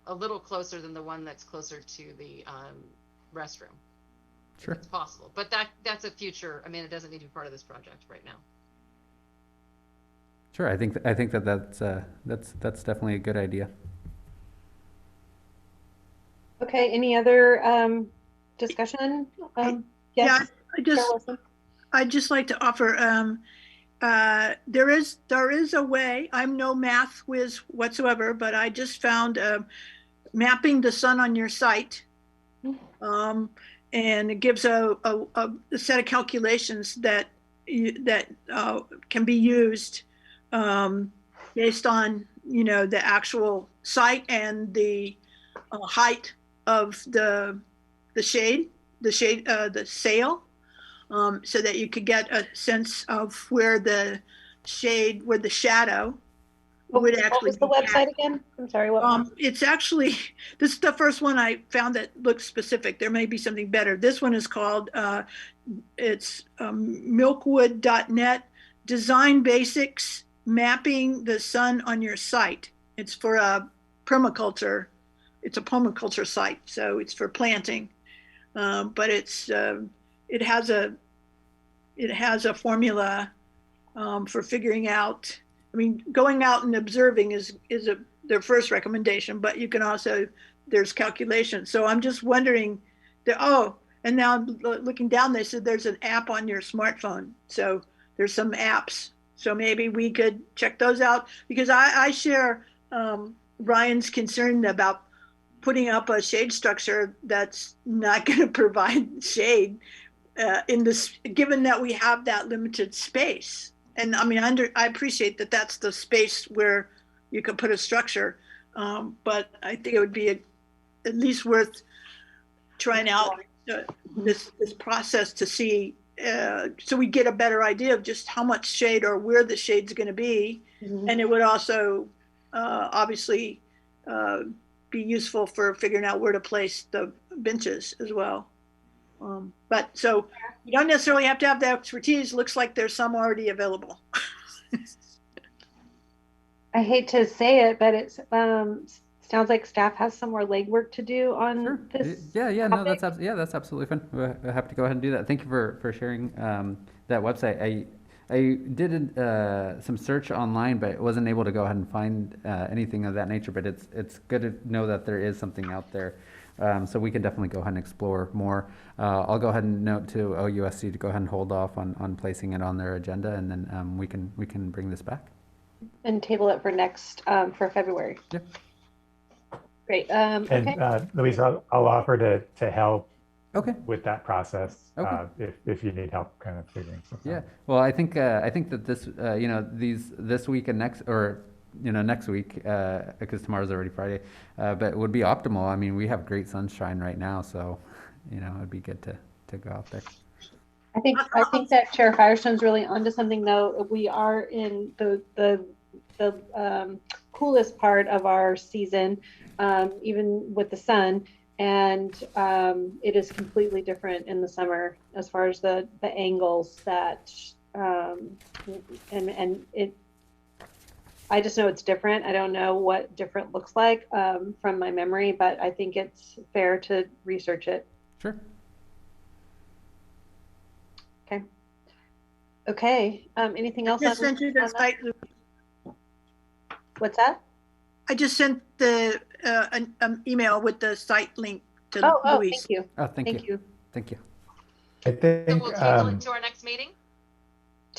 [SPEAKER 5] a little closer than the one that's closer to the restroom. Sure. If it's possible, but that's a future. I mean, it doesn't need to be part of this project right now.
[SPEAKER 3] Sure, I think that's definitely a good idea.
[SPEAKER 1] Okay, any other discussion? Yes.
[SPEAKER 2] Yeah, I'd just like to offer, there is a way. I'm no math whiz whatsoever, but I just found mapping the sun on your site, and it gives a set of calculations that can be used based on the actual site and the height of the sail, so that you could get a sense of where the shadow would actually.
[SPEAKER 1] What was the website again? I'm sorry. What?
[SPEAKER 2] It's actually, this is the first one I found that looks specific. There may be something better. This one is called it's milkwood.net Design Basics Mapping the Sun on Your Site. It's for a permaculture. It's a permaculture site, so it's for planting, but it has a formula for figuring out. I mean, going out and observing is their first recommendation, but you can also, there's calculations. So I'm just wondering, and now looking down, they said there's an app on your smartphone. So there's some apps. So maybe we could check those out, because I share Ryan's concern about putting up a shade structure that's not going to provide shade in this, given that we have that limited space. And I mean, I appreciate that that's the space where you could put a structure, but I think it would be at least worth trying out this process to see, so we get a better idea of just how much shade or where the shade's going to be. And it would also obviously be useful for figuring out where to place the benches as well. But so you don't necessarily have to have the expertise. Looks like there's some already available.
[SPEAKER 1] I hate to say it, but it sounds like staff has some more legwork to do on this.
[SPEAKER 3] Yeah, no, that's absolutely fine. We're happy to go ahead and do that. Thank you for sharing that website. I did some search online, but wasn't able to go ahead and find anything of that nature. But it's good to know that there is something out there. So we can definitely go ahead and explore more. I'll go ahead and note to OUSC to go ahead and hold off on placing it on their agenda, and then we can bring this back.
[SPEAKER 1] And table it for next, for February.
[SPEAKER 3] Yep.
[SPEAKER 1] Great. Okay.
[SPEAKER 4] And Louise, I'll offer to help
[SPEAKER 3] Okay.
[SPEAKER 4] with that process
[SPEAKER 3] Okay.
[SPEAKER 4] if you need help kind of figuring something
[SPEAKER 3] Yeah.
[SPEAKER 4] out.
[SPEAKER 3] Well, I think that this this week and next, or next week, because tomorrow's already Friday, but it would be optimal. I mean, we have great sunshine right now, so it'd be good to go out there.
[SPEAKER 1] I think that Chair Firestone's really onto something, though. We are in the coolest part of our season, even with the sun, and it is completely different in the summer as far as the angles that and it. I just know it's different. I don't know what different looks like from my memory, but I think it's fair to research it.
[SPEAKER 3] Sure.
[SPEAKER 1] Okay. Anything else?
[SPEAKER 2] I just sent you the site.
[SPEAKER 1] What's that?
[SPEAKER 2] I just sent the an email with the site link to
[SPEAKER 1] Oh,
[SPEAKER 2] Louise.
[SPEAKER 1] thank you.
[SPEAKER 3] Oh, thank you. Thank you.
[SPEAKER 4] I
[SPEAKER 5] So
[SPEAKER 4] think
[SPEAKER 5] we'll table it to our next meeting?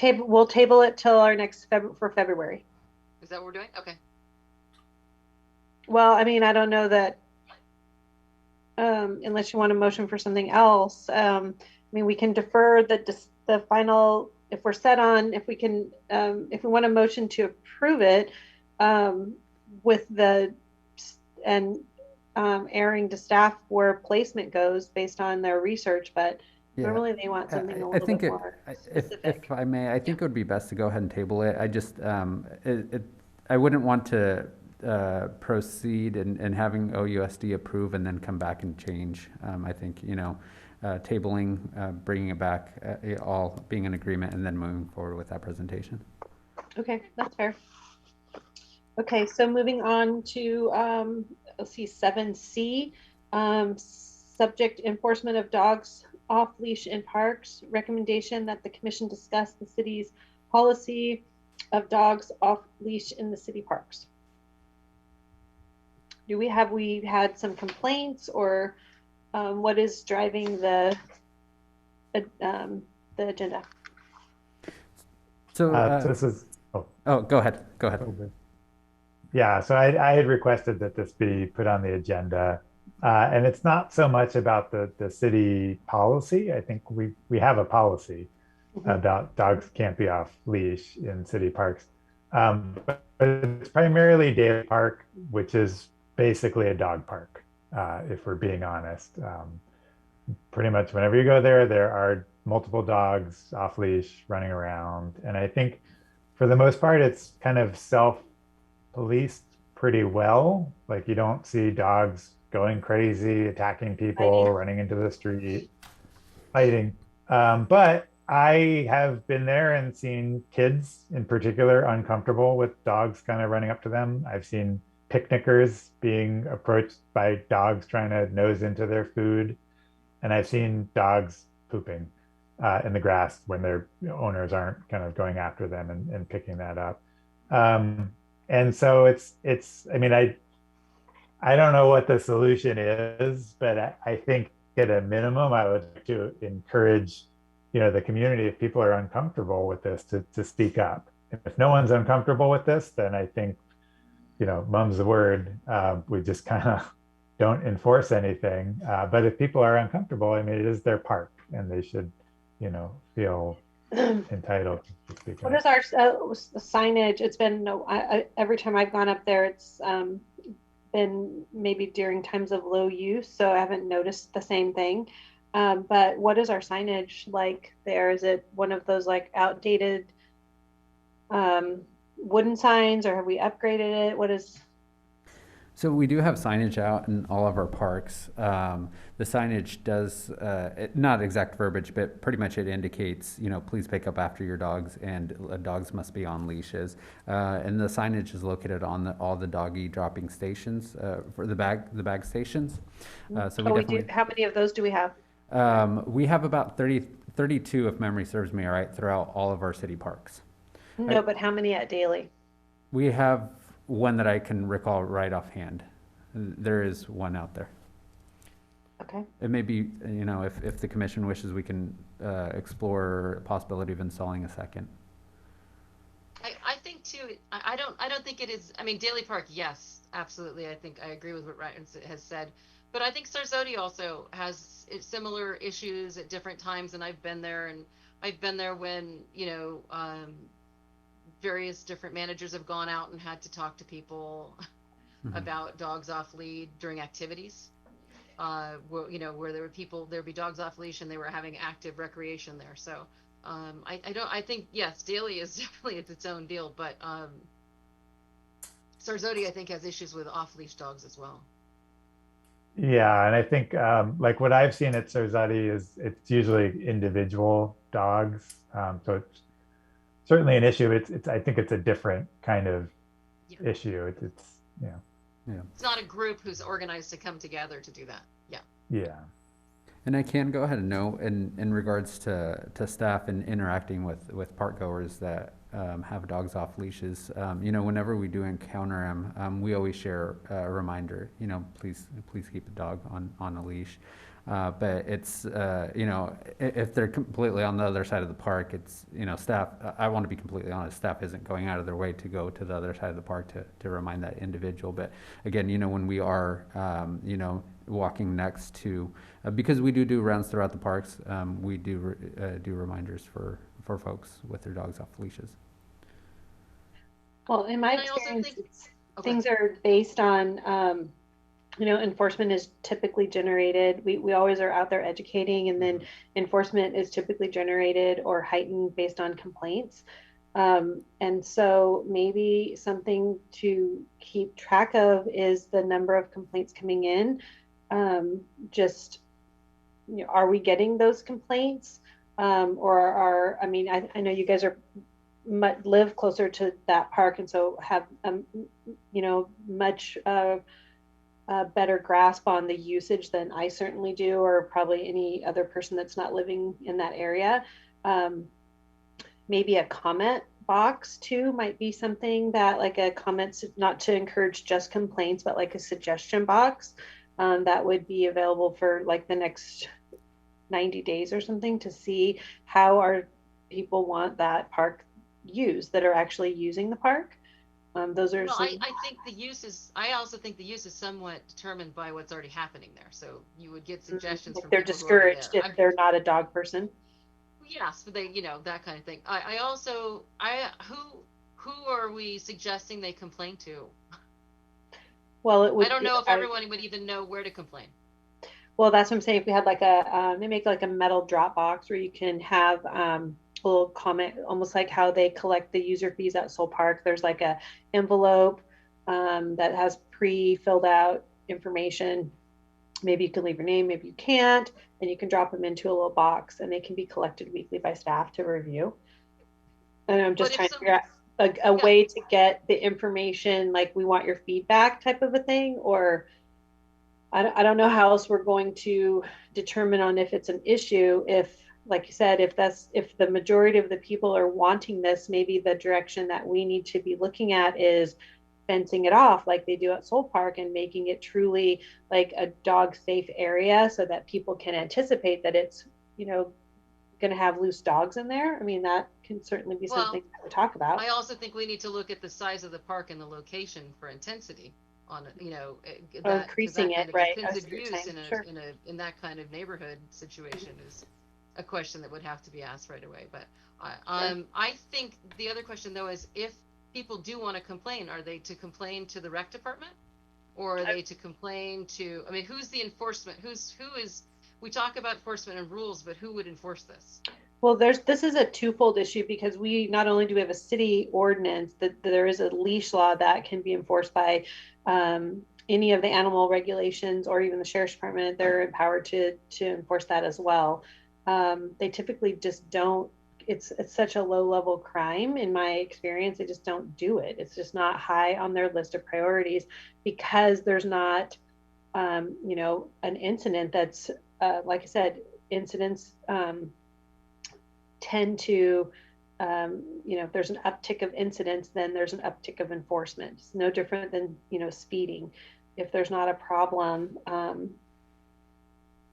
[SPEAKER 1] We'll table it till our next for February.
[SPEAKER 5] Is that what we're doing? Okay.
[SPEAKER 1] Well, I mean, I don't know that unless you want a motion for something else. I mean, we can defer the final, if we're set on, if we can, if we want a motion to approve it with airing to staff where placement goes based on their research, but normally they want something a little bit more specific.
[SPEAKER 3] If I may, I think it would be best to go ahead and table it. I just, I wouldn't want to proceed and having OUSD approve and then come back and change. I think, tabling, bringing it back, all being in agreement, and then moving forward with that presentation.
[SPEAKER 1] Okay, that's fair. Okay, so moving on to, let's see, 7C, subject enforcement of dogs off leash in parks. Recommendation that the commission discuss the city's policy of dogs off leash in the city parks. We had some complaints, or what is driving the agenda?
[SPEAKER 3] So
[SPEAKER 4] this is.
[SPEAKER 3] Oh, go ahead. Go ahead.
[SPEAKER 4] Yeah, so I had requested that this be put on the agenda, and it's not so much about the city policy. I think we have a policy about dogs can't be off leash in city parks, but it's primarily Daly Park, which is basically a dog park, if we're being honest. Pretty much whenever you go there, there are multiple dogs off leash running around, and I think for the most part, it's kind of self-policed pretty well. Like, you don't see dogs going crazy, attacking people, running into the street, fighting. But I have been there and seen kids in particular uncomfortable with dogs kind of running up to them. I've seen picnickers being approached by dogs trying to nose into their food. And I've seen dogs pooping in the grass when their owners aren't kind of going after them and picking that up. And so I mean, I don't know what the solution is, but I think at a minimum, I would like to encourage, the community, if people are uncomfortable with this, to speak up. If no one's uncomfortable with this, then I think, mum's the word. We just kind of don't enforce anything. But if people are uncomfortable, I mean, it is their park, and they should, feel entitled to speak
[SPEAKER 1] What
[SPEAKER 4] up.
[SPEAKER 1] is our signage? It's been every time I've gone up there, it's been maybe during times of low use, so I haven't noticed the same thing. But what is our signage like there? Is it one of those like outdated wooden signs, or have we upgraded it? What is?
[SPEAKER 3] So we do have signage out in all of our parks. The signage does, not exact verbiage, but pretty much it indicates, please pick up after your dogs, and dogs must be on leashes. And the signage is located on all the doggy dropping stations, for the bag stations. So we definitely.
[SPEAKER 1] How many of those do we have?
[SPEAKER 3] We have about 32, if memory serves me right, throughout all of our city parks.
[SPEAKER 1] No, but how many at Daly?
[SPEAKER 3] We have one that I can recall right offhand. There is one out there.
[SPEAKER 1] Okay.
[SPEAKER 3] It may be, if the commission wishes, we can explore a possibility of installing a second.
[SPEAKER 5] I think too. I don't think it is. I mean, Daly Park, yes, absolutely. I think I agree with what Ryan has said, but I think Sarzodi also has similar issues at different times, and I've been there, and I've been there when various different managers have gone out and had to talk to people about dogs off lead during activities. Where there were people, there'd be dogs off leash, and they were having active recreation there. So I think, yes, Daly is definitely its own deal, but Sarzodi, I think, has issues with off leash dogs as well.
[SPEAKER 4] Yeah, and I think like what I've seen at Sarzadi is it's usually individual dogs, so it's certainly an issue. It's I think it's a different kind of issue. It's
[SPEAKER 3] Yeah.
[SPEAKER 5] It's not a group who's organized to come together to do that. Yeah.
[SPEAKER 4] Yeah.
[SPEAKER 3] And I can go ahead and note in regards to staff and interacting with park goers that have dogs off leashes, whenever we do encounter them, we always share a reminder, please keep the dog on a leash. But it's, if they're completely on the other side of the park, it's, staff, I want to be completely honest, staff isn't going out of their way to go to the other side of the park to remind that individual. But again, when we are, walking next to, because we do rounds throughout the parks, we do reminders for folks with their dogs off leashes.
[SPEAKER 1] Well, in my
[SPEAKER 5] And I also
[SPEAKER 1] experience,
[SPEAKER 5] think
[SPEAKER 1] things are based on, enforcement is typically generated. We always are out there educating, and then enforcement is typically generated or heightened based on complaints. And so maybe something to keep track of is the number of complaints coming in. Are we getting those complaints? I know you guys live closer to that park, and so have, much better grasp on the usage than I certainly do, or probably any other person that's not living in that area. Maybe a comment box too might be something that, like a comments, not to encourage just complaints, but like a suggestion box that would be available for like the next 90 days or something, to see how our people want that park used, that are actually using the park. Those are
[SPEAKER 5] I think the use is, I also think the use is somewhat determined by what's already happening there. So you would get suggestions
[SPEAKER 1] if
[SPEAKER 5] from
[SPEAKER 1] they're
[SPEAKER 5] people who are already
[SPEAKER 1] discouraged
[SPEAKER 5] there.
[SPEAKER 1] if they're not a dog person.
[SPEAKER 5] Yes, but they, that kind of thing. Who are we suggesting they complain to?
[SPEAKER 1] Well, it would.
[SPEAKER 5] I don't know if everyone would even know where to complain.
[SPEAKER 1] Well, that's what I'm saying. If we had like they make like a metal drop box where you can have a little comment, almost like how they collect the user fees at Soul Park. There's like a envelope that has pre-filled out information. Maybe you can leave your name, maybe you can't, and you can drop them into a little box, and they can be collected weekly by staff to review. And I'm just trying to figure out a way to get the information, like we want your feedback type of a thing, or I don't know how else we're going to determine on if it's an issue. If, like you said, if the majority of the people are wanting this, maybe the direction that we need to be looking at is fencing it off like they do at Soul Park, and making it truly like a dog safe area, so that people can anticipate that it's, going to have loose dogs in there. I mean, that can certainly be something that we talk about.
[SPEAKER 5] I also think we need to look at the size of the park and the location for intensity on it,
[SPEAKER 1] increasing it, right?
[SPEAKER 5] Intensive use in that kind of neighborhood situation is a question that would have to be asked right away. But I think the other question though is, if people do want to complain, are they to complain to the rec department, or are they to complain to? I mean, who's the enforcement? Who is? We talk about enforcement and rules, but who would enforce this?
[SPEAKER 1] Well, this is a twofold issue, because we not only do we have a city ordinance, that there is a leash law that can be enforced by any of the animal regulations, or even the sheriff's department. They're empowered to enforce that as well. They typically just don't. It's such a low level crime in my experience. They just don't do it. It's just not high on their list of priorities, because there's not an incident that's like I said, incidents tend to, if there's an uptick of incidents, then there's an uptick of enforcement. It's no different than, speeding. If there's not a problem,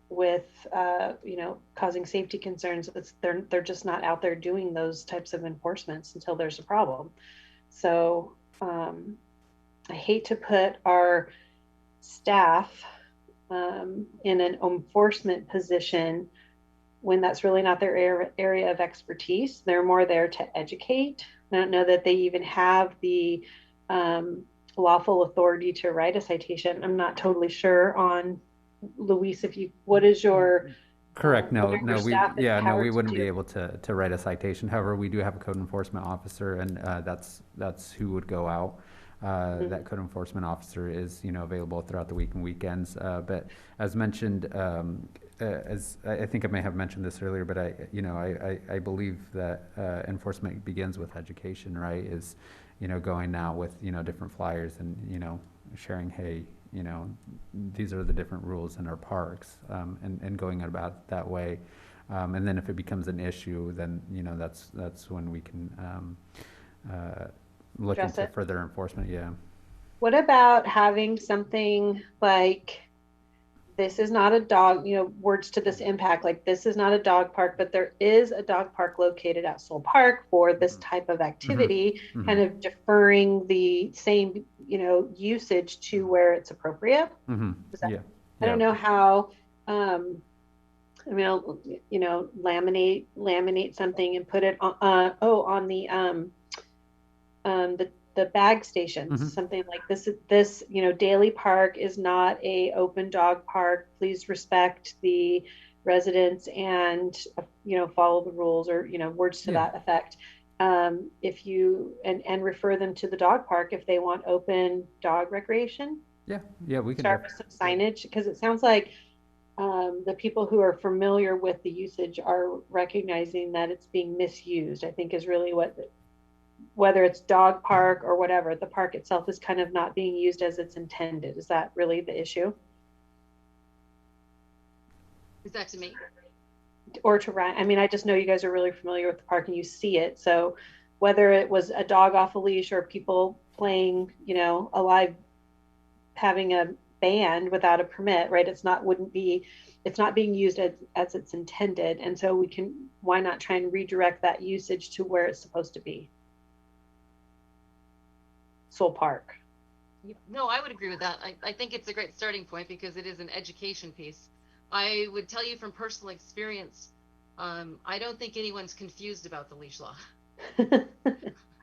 [SPEAKER 1] with causing safety concerns. They're just not out there doing those types of enforcements until there's a problem. So I hate to put our staff in an enforcement position when that's really not their area of expertise. They're more there to educate. I don't know that they even have the lawful authority to write a citation. I'm not totally sure on, Luis, what is your
[SPEAKER 3] Correct. No,
[SPEAKER 1] what are your
[SPEAKER 3] no,
[SPEAKER 1] staff
[SPEAKER 3] we
[SPEAKER 1] empowered to
[SPEAKER 3] wouldn't be
[SPEAKER 1] do?
[SPEAKER 3] able to write a citation. However, we do have a code enforcement officer, and that's who would go out. That code enforcement officer is, available throughout the week and weekends. But as mentioned, as I think I may have mentioned this earlier, but I believe that enforcement begins with education, right? Is, going out with, different flyers and, sharing, hey, these are the different rules in our parks, and going about it that way. And then if it becomes an issue, then, that's when we can look
[SPEAKER 1] Address
[SPEAKER 3] into
[SPEAKER 1] it.
[SPEAKER 3] further enforcement. Yeah.
[SPEAKER 1] What about having something like, this is not a dog, words to this impact, like this is not a dog park, but there is a dog park located at Soul Park for this type of activity, kind of deferring the same, usage to where it's appropriate.
[SPEAKER 3] Yeah.
[SPEAKER 1] I don't know how, laminate something and put it on the bag stations, something like this. Daly Park is not a open dog park. Please respect the residents and follow the rules, or words to that effect. If you and refer them to the dog park if they want open dog recreation.
[SPEAKER 3] Yeah, we can
[SPEAKER 1] start with some signage, because it sounds like the people who are familiar with the usage are recognizing that it's being misused. I think is really whether it's dog park or whatever, the park itself is kind of not being used as it's intended. Is that really the issue?
[SPEAKER 5] Is that to me?
[SPEAKER 1] Or to Ryan? I mean, I just know you guys are really familiar with the park and you see it. So whether it was a dog off a leash or people playing, a live, having a band without a permit, right? It's not being used as it's intended. And so why not try and redirect that usage to where it's supposed to be? Soul Park.
[SPEAKER 5] No, I would agree with that. I think it's a great starting point because it is an education piece. I would tell you from personal experience, I don't think anyone's confused about the leash law.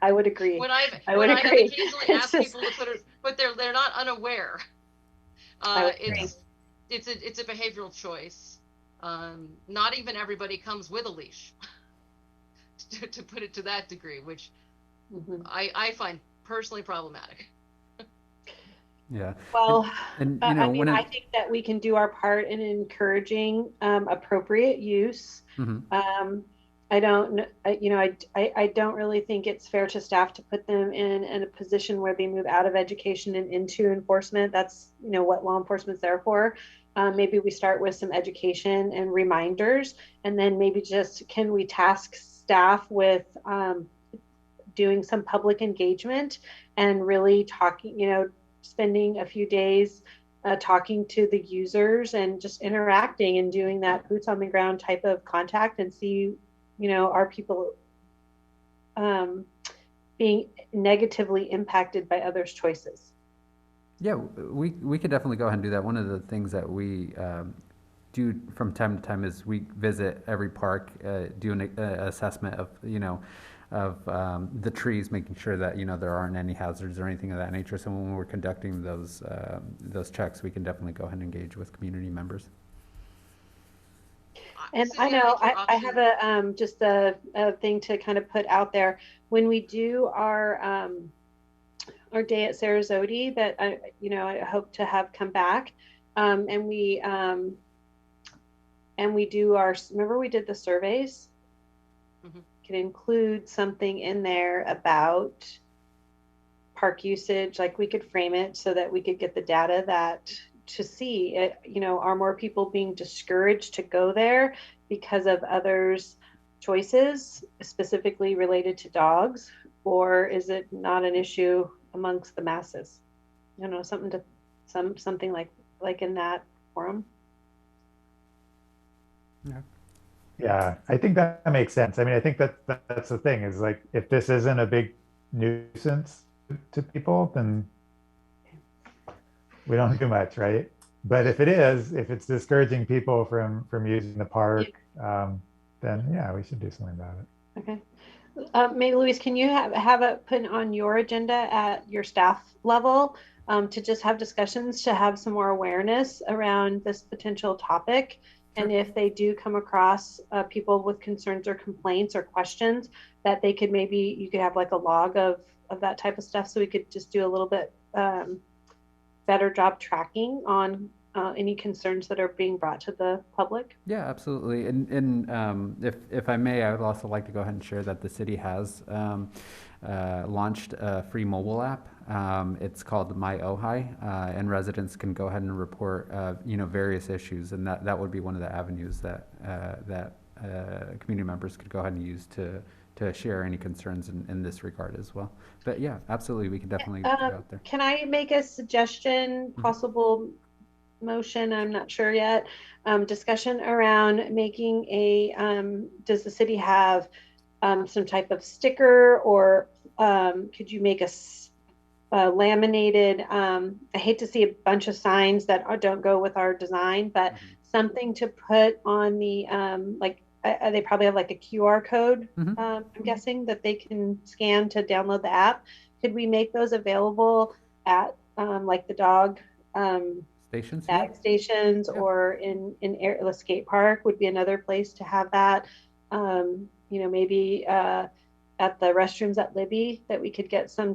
[SPEAKER 1] I would agree.
[SPEAKER 5] When I have occasionally asked people to but they're not unaware. It's a behavioral choice. Not even everybody comes with a leash, to put it to that degree, which I find personally problematic.
[SPEAKER 3] Yeah.
[SPEAKER 1] Well,
[SPEAKER 3] and
[SPEAKER 1] I think that we can do our part in encouraging appropriate use. I don't really think it's fair to staff to put them in a position where they move out of education and into enforcement. That's, what law enforcement's there for. Maybe we start with some education and reminders, and then maybe just, can we task staff with doing some public engagement and really talking, spending a few days talking to the users and just interacting and doing that boots on the ground type of contact, and see, are people being negatively impacted by others' choices? Yeah,
[SPEAKER 3] we could definitely go ahead and do that. One of the things that we do from time to time is we visit every park, do an assessment of, the trees, making sure that, there aren't any hazards or anything of that nature. So when we're conducting those checks, we can definitely go ahead and engage with community members.
[SPEAKER 1] And I know I have a thing to kind of put out there. When we do our day at Sarasota, that I hope to have come back, and we do remember we did the surveys. Can include something in there about park usage. Like, we could frame it so that we could get the data to see it, are more people being discouraged to go there because of others' choices, specifically related to dogs, or is it not an issue amongst the masses? Something like in that forum.
[SPEAKER 4] Yeah, I think that makes sense. I mean, I think that's the thing is like if this isn't a big nuisance to people, then we don't do much, right? But if it is, if it's discouraging people from using the park, then yeah, we should do something about it.
[SPEAKER 1] Okay. Maybe Louise, can you have it put on your agenda at your staff level to just have discussions to have some more awareness around this potential topic?
[SPEAKER 3] Sure.
[SPEAKER 1] And if they do come across people with concerns or complaints or questions, that they could maybe you could have like a log of that type of stuff, so we could just do a little bit better job tracking on any concerns that are being brought to the public.
[SPEAKER 3] Yeah, absolutely. And if I may, I would also like to go ahead and share that the city has launched a free mobile app. It's called My Ojai, and residents can go ahead and report, various issues, and that would be one of the avenues that community members could go ahead and use to share any concerns in this regard as well. But yeah, absolutely, we can definitely put it out there.
[SPEAKER 1] Can I make a suggestion, possible motion? I'm not sure yet. Discussion around making does the city have some type of sticker, or could you make a laminated, I hate to see a bunch of signs that don't go with our design, but something to put on the, they probably have like a QR code, I'm guessing, that they can scan to download the app. Could we make those available at like the dog
[SPEAKER 3] Stations?
[SPEAKER 1] tag stations, or in the skate park would be another place to have that. Maybe at the restrooms at Libby, that we could get some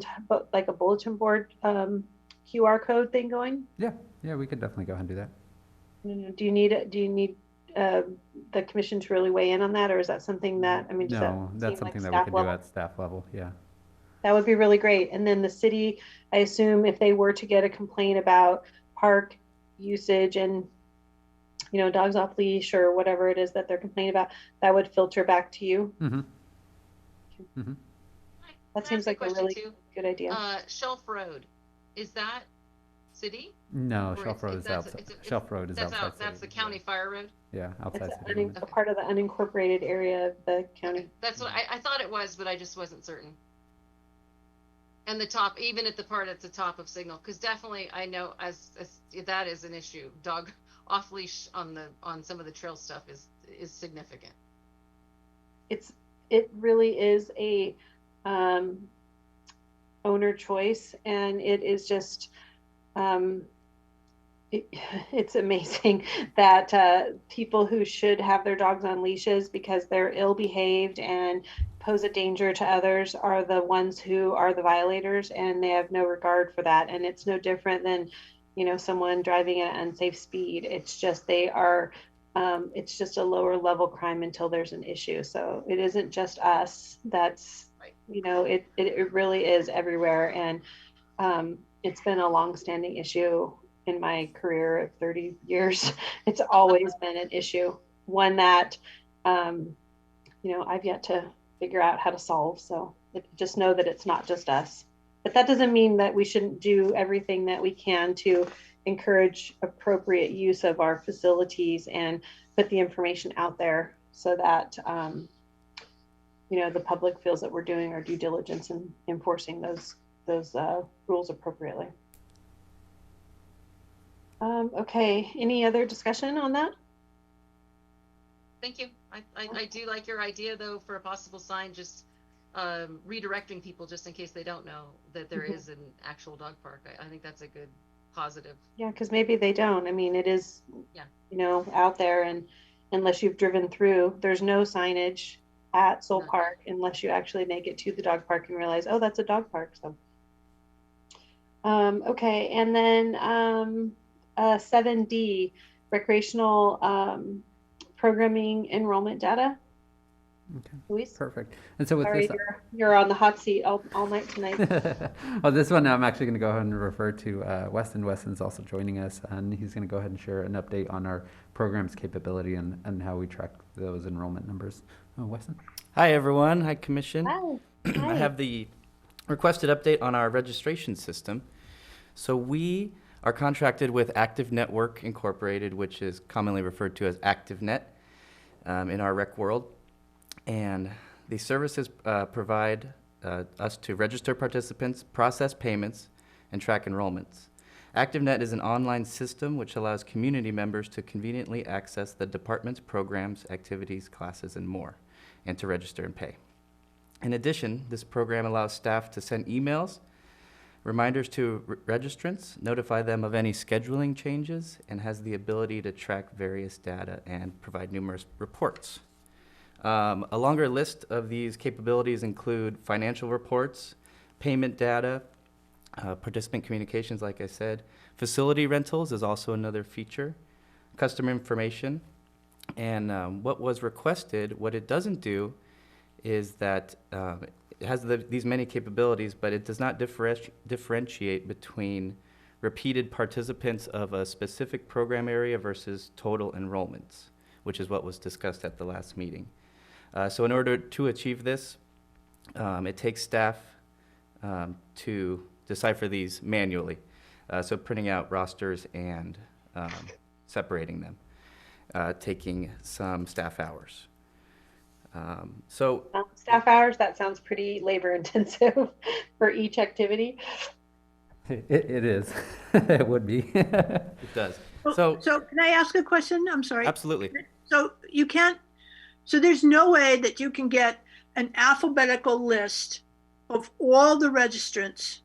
[SPEAKER 1] like a bulletin board QR code thing going.
[SPEAKER 3] Yeah, we could definitely go ahead and do that.
[SPEAKER 1] Do you need the commission to really weigh in on that, or is that something that
[SPEAKER 3] No, that's something that we can do at staff level. Yeah.
[SPEAKER 1] That would be really great. And then the city, I assume, if they were to get a complaint about park usage and dogs off leash or whatever it is that they're complaining about, that would filter back to you. That seems like a really good idea.
[SPEAKER 5] Shelf Road, is that city?
[SPEAKER 3] No, Shelf Road is outside. Shelf Road is outside.
[SPEAKER 5] That's the county fire road.
[SPEAKER 3] Yeah, outside.
[SPEAKER 1] A part of the unincorporated area of the county.
[SPEAKER 5] That's what I thought it was, but I just wasn't certain. And the top, even at the part at the top of Signal, because definitely I know as that is an issue. Dog off leash on some of the trail stuff is significant.
[SPEAKER 1] It really is a owner choice, and it is just it's amazing that people who should have their dogs on leashes because they're ill behaved and pose a danger to others are the ones who are the violators, and they have no regard for that. And it's no different than someone driving at unsafe speed. It's just it's just a lower level crime until there's an issue. So it isn't just us. That's right. It really is everywhere. And it's been a long-standing issue in my career of 30 years. It's always been an issue, one that I've yet to figure out how to solve. So just know that it's not just us. But that doesn't mean that we shouldn't do everything that we can to encourage appropriate use of our facilities and put the information out there so that the public feels that we're doing our due diligence and enforcing those rules appropriately. Okay, any other discussion on that?
[SPEAKER 5] Thank you. I do like your idea though for a possible sign, just redirecting people just in case they don't know that there is an actual dog park. I think that's a good positive. Yeah,
[SPEAKER 1] because maybe they don't. I mean, it is, out there, and unless you've driven through, there's no signage at Soul Park unless you actually make it to the dog park and realize, oh, that's a dog park. So, okay, and then 7D, recreational programming enrollment data.
[SPEAKER 3] Okay.
[SPEAKER 1] Luis?
[SPEAKER 3] Perfect. And so with
[SPEAKER 1] this, you're on the hot seat all night tonight.
[SPEAKER 3] Well, this one I'm actually going to go ahead and refer to Weston. Weston's also joining us, and he's going to go ahead and share an update on our program's capability and how we track those enrollment numbers. Oh, Weston.
[SPEAKER 6] Hi, everyone. Hi, Commission.
[SPEAKER 1] Hi.
[SPEAKER 6] I have the requested update on our registration system. So we are contracted with Active Network Incorporated, which is commonly referred to as ActiveNet. in our rec world. And these services provide us to register participants, process payments, and track enrollments. ActiveNet is an online system which allows community members to conveniently access the department's programs, activities, classes, and more, and to register and pay. In addition, this program allows staff to send emails, reminders to registrants, notify them of any scheduling changes, and has the ability to track various data and provide numerous reports. A longer list of these capabilities include financial reports, payment data, participant communications, like I said. Facility rentals is also another feature. Customer information. And what was requested, what it doesn't do is that it has these many capabilities, but it does not differentiate between repeated participants of a specific program area versus total enrollments, which is what was discussed at the last meeting. So in order to achieve this, it takes staff to decipher these manually. So printing out rosters and separating them, taking some staff hours.
[SPEAKER 1] Staff hours, that sounds pretty labor intensive for each activity.
[SPEAKER 3] It is. It would be.
[SPEAKER 6] It does.
[SPEAKER 2] So can I ask a question? I'm sorry.
[SPEAKER 6] Absolutely.
[SPEAKER 2] So you can't, so there's no way that you can get an alphabetical list of all the registrants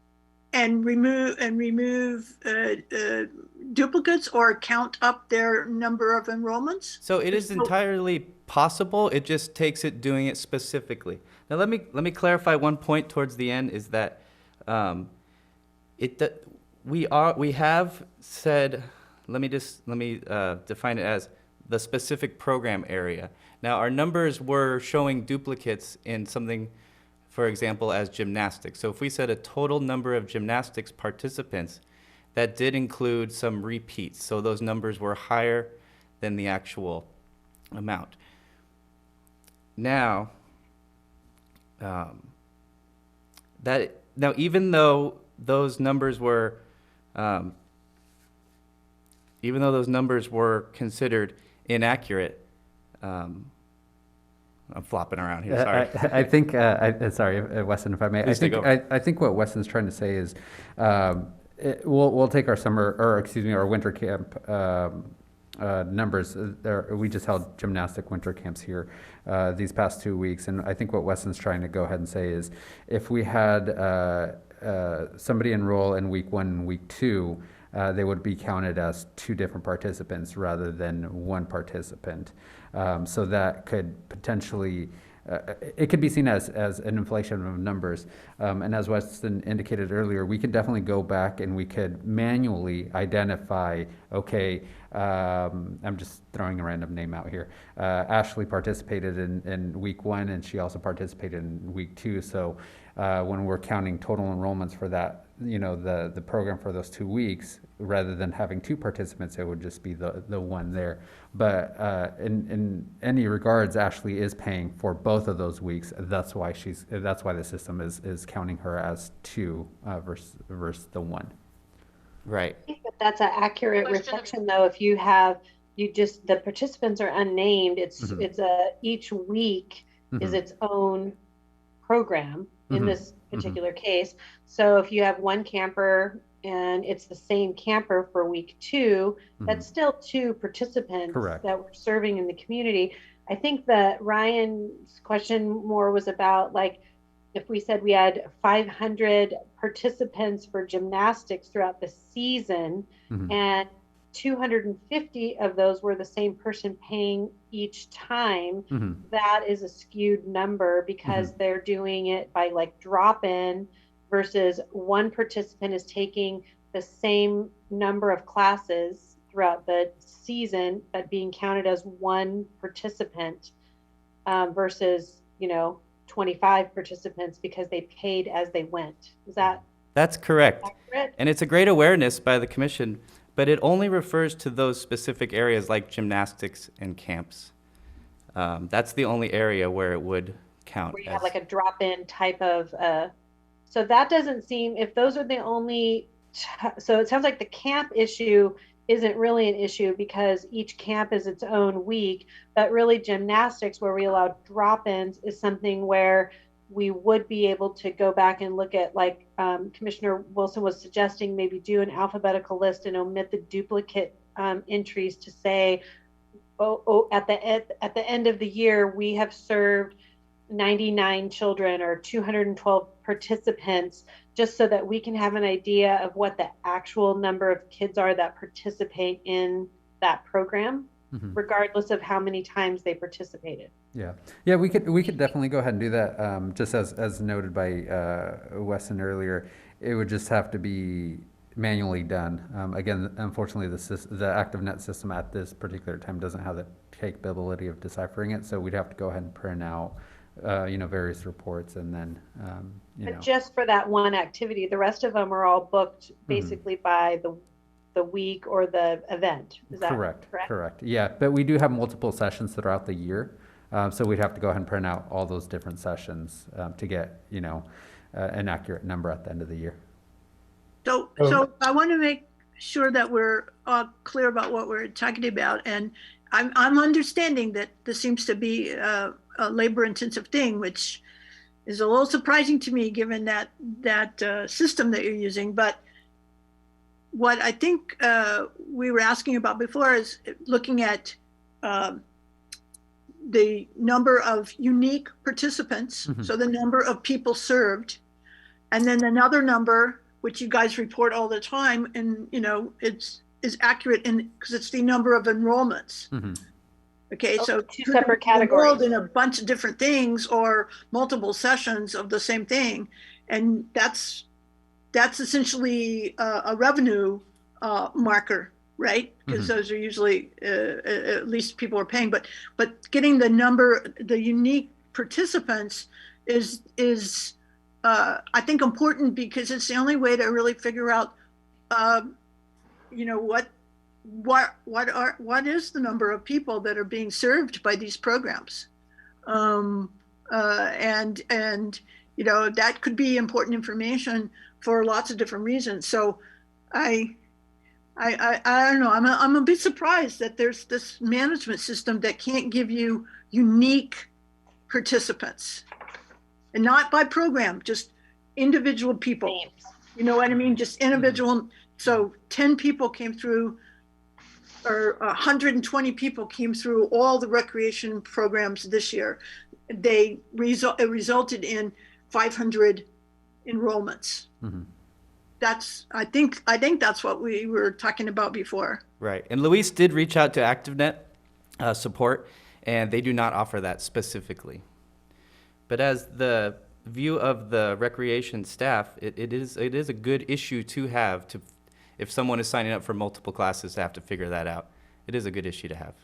[SPEAKER 2] and remove duplicates or count up their number of enrollments?
[SPEAKER 6] So it is entirely possible. It just takes it doing it specifically. Now let me clarify one point towards the end is that we have said, let me define it as the specific program area. Now our numbers were showing duplicates in something, for example, as gymnastics. So if we said a total number of gymnastics participants, that did include some repeats. So those numbers were higher than the actual amount. Now, even though those numbers were considered inaccurate, I'm flopping around here. Sorry.
[SPEAKER 3] I think. Sorry, Weston, if I may. I think what Weston's trying to say is, we'll take our winter camp numbers. We just held gymnastic winter camps here these past 2 weeks, and I think what Weston's trying to go ahead and say is, if we had somebody enroll in week 1 and week 2, they would be counted as 2 different participants rather than 1 participant. So that could potentially, it could be seen as an inflation of numbers. And as Weston indicated earlier, we could definitely go back and we could manually identify, okay, I'm just throwing a random name out here. Ashley participated in week 1 and she also participated in week 2. So when we're counting total enrollments for that, the program for those 2 weeks, rather than having 2 participants, it would just be the one there. But in any regards, Ashley is paying for both of those weeks. That's why the system is counting her as 2 versus the 1.
[SPEAKER 6] Right.
[SPEAKER 1] I think that's an accurate reflection, though. If the participants are unnamed, it's each week is its own program in this particular case. So if you have 1 camper and it's the same camper for week 2, that's still 2 participants that we're serving in the community. I think that Ryan's question more was about, like, if we said we had 500 participants for gymnastics throughout the season, and 250 of those were the same person paying each time, that is a skewed number because they're doing it by like drop-in versus 1 participant is taking the same number of classes throughout the season but being counted as 1 participant versus 25 participants because they paid as they went.
[SPEAKER 6] That's correct.
[SPEAKER 1] Accurate?
[SPEAKER 6] And it's a great awareness by the commission, but it only refers to those specific areas like gymnastics and camps. That's the only area where it would count.
[SPEAKER 1] Where you have like a drop-in type of, so that doesn't seem, if those are the only, so it sounds like the camp issue isn't really an issue because each camp is its own week, but really gymnastics where we allow drop-ins is something where we would be able to go back and look at, like Commissioner Wilson was suggesting, maybe do an alphabetical list and omit the duplicate entries to say, at the end of the year, we have served 99 children or 212 participants, just so that we can have an idea of what the actual number of kids are that participate in that program, regardless of how many times they participated.
[SPEAKER 3] Yeah, we could definitely go ahead and do that. Just as noted by Weston earlier, it would just have to be manually done. Again, unfortunately, the ActiveNet system at this particular time doesn't have the capability of deciphering it, so we'd have to go ahead and print out various reports, and then
[SPEAKER 1] But just for that one activity, the rest of them are all booked basically by the week or the event. Is that correct?
[SPEAKER 3] Correct. Yeah, but we do have multiple sessions throughout the year, so we'd have to go ahead and print out all those different sessions to get an accurate number at the end of the year.
[SPEAKER 2] So I want to make sure that we're all clear about what we're talking about, and I'm understanding that this seems to be a labor-intensive thing, which is a little surprising to me given that system that you're using. But what I think we were asking about before is looking at the number of unique participants, so the number of people served, and then another number which you guys report all the time, and it's accurate because it's the number of enrollments. Okay, so
[SPEAKER 1] two separate categories
[SPEAKER 2] enrolled in a bunch of different things or multiple sessions of the same thing, and that's essentially a revenue marker, right? Because those are usually at least people are paying, but getting the unique participants is I think important, because it's the only way to really figure out what is the number of people that are being served by these programs, and that could be important information for lots of different reasons. So I don't know, I'm a bit surprised that there's this management system that can't give you unique participants, and not by program, just individual people. You know what I mean? Just individual. So 10 people came through, or 120 people came through all the recreation programs this year. It resulted in 500 enrollments. I think that's what we were talking about before.
[SPEAKER 6] Right. And Luis did reach out to ActiveNet support, and they do not offer that specifically. But as the view of the recreation staff, it is a good issue to have, if someone is signing up for multiple classes, to have to figure that out. It is a good issue to have.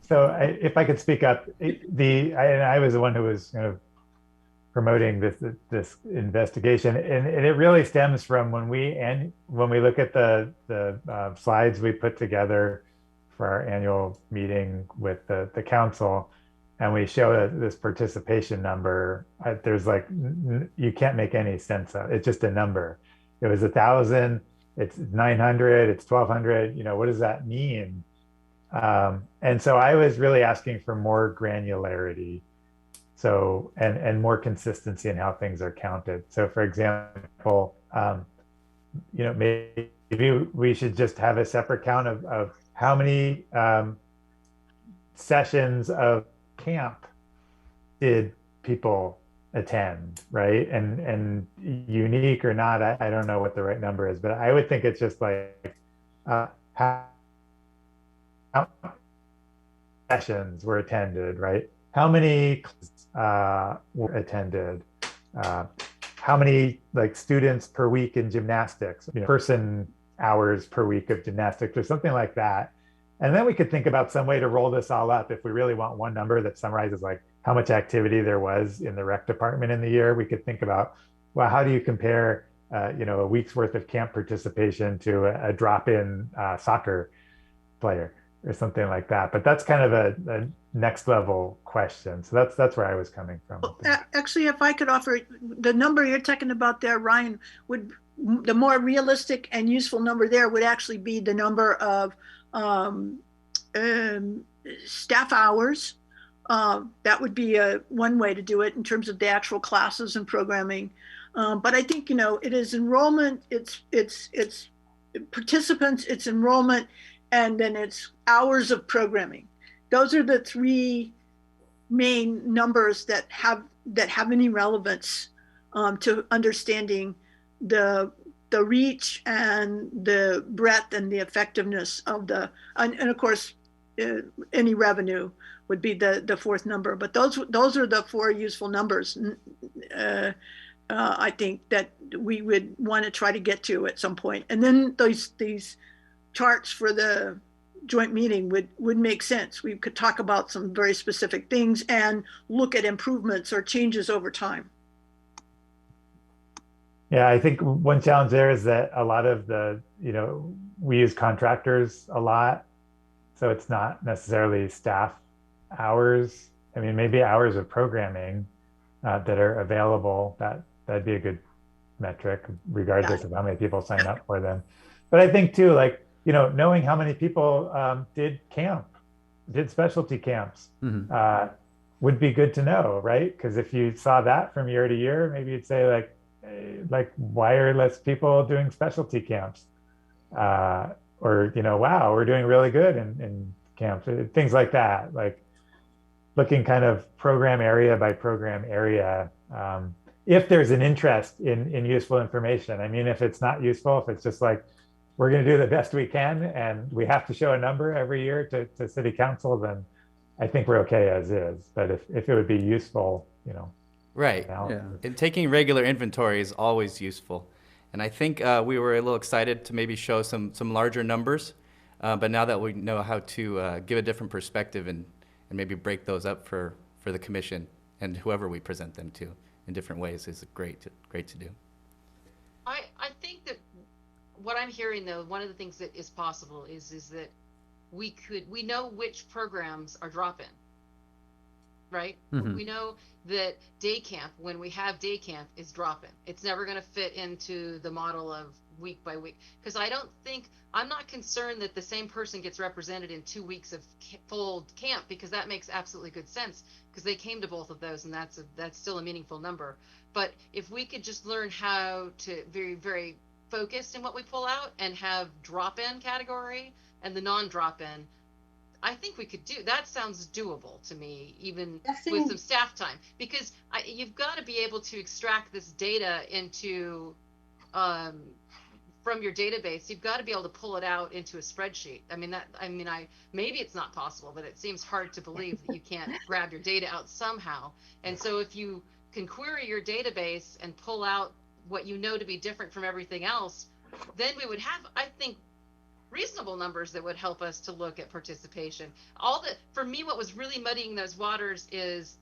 [SPEAKER 4] If I could speak up, I was the one who was kind of promoting this investigation, and it really stems from when we look at the slides we put together for our annual meeting with the council, and we show this participation number. There's you can't make any sense of it. It's just a number. It was 1,000. It's 900. It's 1,200. What does that mean? And so I was really asking for more granularity, and more consistency in how things are counted. So, for example, maybe we should just have a separate count of how many sessions of camp did people attend, right? And unique or not, I don't know what the right number is, but I would think it's just how sessions were attended, right? How many were attended? How many students per week in gymnastics, person hours per week of gymnastics, or something like that. And then we could think about some way to roll this all up. If we really want one number that summarizes how much activity there was in the rec department in the year, we could think about, well, how do you compare a week's worth of camp participation to a drop-in soccer player or something like that. But that's kind of a next level question. So that's where I was coming from.
[SPEAKER 2] Actually, if I could offer, the number you're talking about there, Ryan, would the more realistic and useful number there would actually be the number of staff hours. That would be one way to do it in terms of the actual classes and programming. But I think, it is enrollment, it's participants, it's enrollment, and then it's hours of programming. Those are the three main numbers that have any relevance to understanding the reach and the breadth and the effectiveness of and of course any revenue would be the fourth number. But those are the four useful numbers. I think that we would want to try to get to at some point. And then these charts for the joint meeting would make sense. We could talk about some very specific things and look at improvements or changes over time.
[SPEAKER 4] Yeah, I think one challenge there is that a lot of we use contractors a lot. So it's not necessarily staff hours. I mean, maybe hours of programming that are available. That'd be a good metric, regardless of how many people sign up for them. But I think too, knowing how many people did specialty camps would be good to know, right? Because if you saw that from year to year, maybe you'd say why are less people doing specialty camps? Or, wow, we're doing really good in camps, things like that, looking kind of program area by program area. If there's an interest in useful information. I mean, if it's not useful, if it's just we're going to do the best we can and we have to show a number every year to city council, then I think we're okay as is. But if it would be useful,
[SPEAKER 6] Right.
[SPEAKER 3] Yeah.
[SPEAKER 6] And taking regular inventory is always useful. And I think we were a little excited to maybe show some larger numbers. But now that we know how to give a different perspective and maybe break those up for the commission and whoever we present them to in different ways is great to do.
[SPEAKER 5] I think that what I'm hearing, though, one of the things that is possible is that we know which programs are drop-in, right?
[SPEAKER 3] Mm-hmm.
[SPEAKER 5] We know that day camp, when we have day camp, is drop-in. It's never going to fit into the model of week by week, because I'm not concerned that the same person gets represented in 2 weeks of full camp, because that makes absolutely good sense, because they came to both of those, and that's still a meaningful number. But if we could just learn how to very, very focused in what we pull out and have drop-in category and the non-drop-in, I think we could do that. Sounds doable to me, even with some staff time, because you've got to be able to extract this data into from your database. You've got to be able to pull it out into a spreadsheet. Maybe it's not possible, but it seems hard to believe that you can't grab your data out somehow. And so if you can query your database and pull out what you know to be different from everything else, then we would have, I think, reasonable numbers that would help us to look at participation. For me, what was really muddying those waters is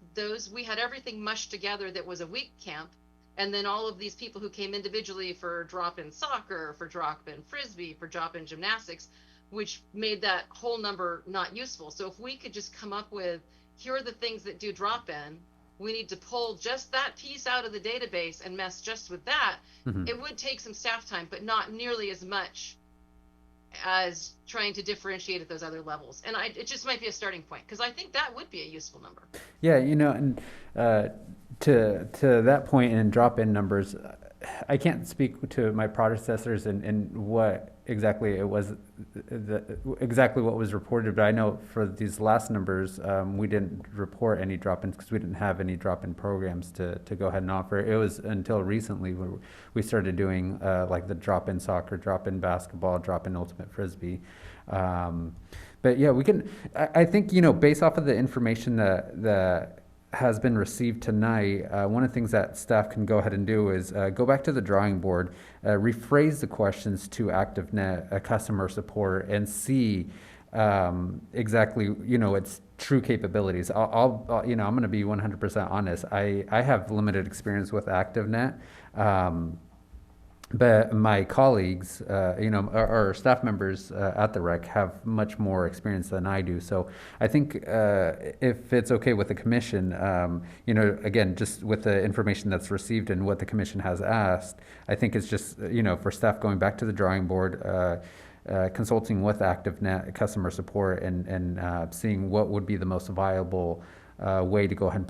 [SPEAKER 5] we had everything mushed together that was a week camp, and then all of these people who came individually for drop-in soccer, for drop-in Frisbee, for drop-in gymnastics, which made that whole number not useful. So if we could just come up with, here are the things that do drop-in, we need to pull just that piece out of the database and mess just with that. Mm-hmm. It would take some staff time, but not nearly as much as trying to differentiate at those other levels. And it just might be a starting point, because I think that would be a useful number.
[SPEAKER 3] Yeah, and to that point in drop-in numbers, I can't speak to my predecessors and what exactly it was, exactly what was reported, but I know for these last numbers, we didn't report any drop-ins because we didn't have any drop-in programs to go ahead and offer. It was until recently when we started doing the drop-in soccer, drop-in basketball, drop-in ultimate Frisbee. But yeah, we can, I think, based off of the information that has been received tonight, one of the things that staff can go ahead and do is go back to the drawing board, rephrase the questions to ActiveNet customer support, and see exactly its true capabilities. I'm going to be 100% honest. I have limited experience with ActiveNet. But my colleagues, our staff members at the rec have much more experience than I do. So I think if it's okay with the commission, again, just with the information that's received and what the commission has asked, I think it's just, for staff going back to the drawing board, consulting with ActiveNet customer support and seeing what would be the most viable way to go ahead and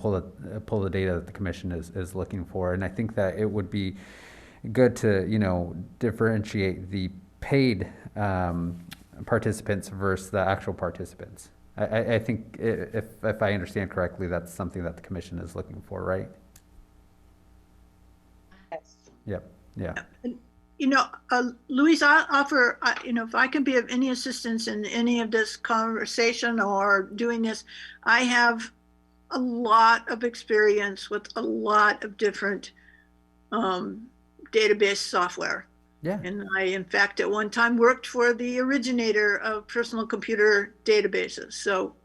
[SPEAKER 3] pull the data that the commission is looking for. And I think that it would be good to differentiate the paid participants versus the actual participants. I think if I understand correctly, that's something that the commission is looking for, right?
[SPEAKER 1] Yes.
[SPEAKER 3] Yep. Yeah.
[SPEAKER 2] Louise, I offer, if I can be of any assistance in any of this conversation or doing this, I have a lot of experience with a lot of different database software.
[SPEAKER 3] Yeah.
[SPEAKER 2] And I, in fact, at one time worked for the originator of personal computer databases. So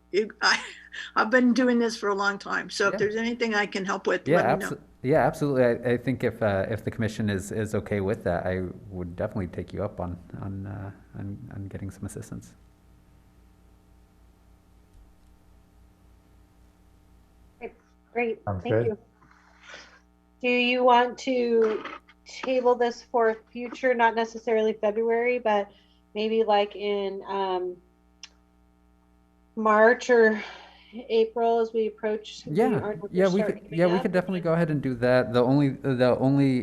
[SPEAKER 2] I've been doing this for a long time. So if there's anything I can help with, let me know.
[SPEAKER 3] Yeah, absolutely. I think if the commission is okay with that, I would definitely take you up on getting some assistance.
[SPEAKER 1] Great.
[SPEAKER 4] Sounds
[SPEAKER 1] Thank
[SPEAKER 4] good.
[SPEAKER 1] you. Do you want to table this for future, not necessarily February, but maybe like in March or April as we approach
[SPEAKER 3] We could definitely go ahead and do that. The only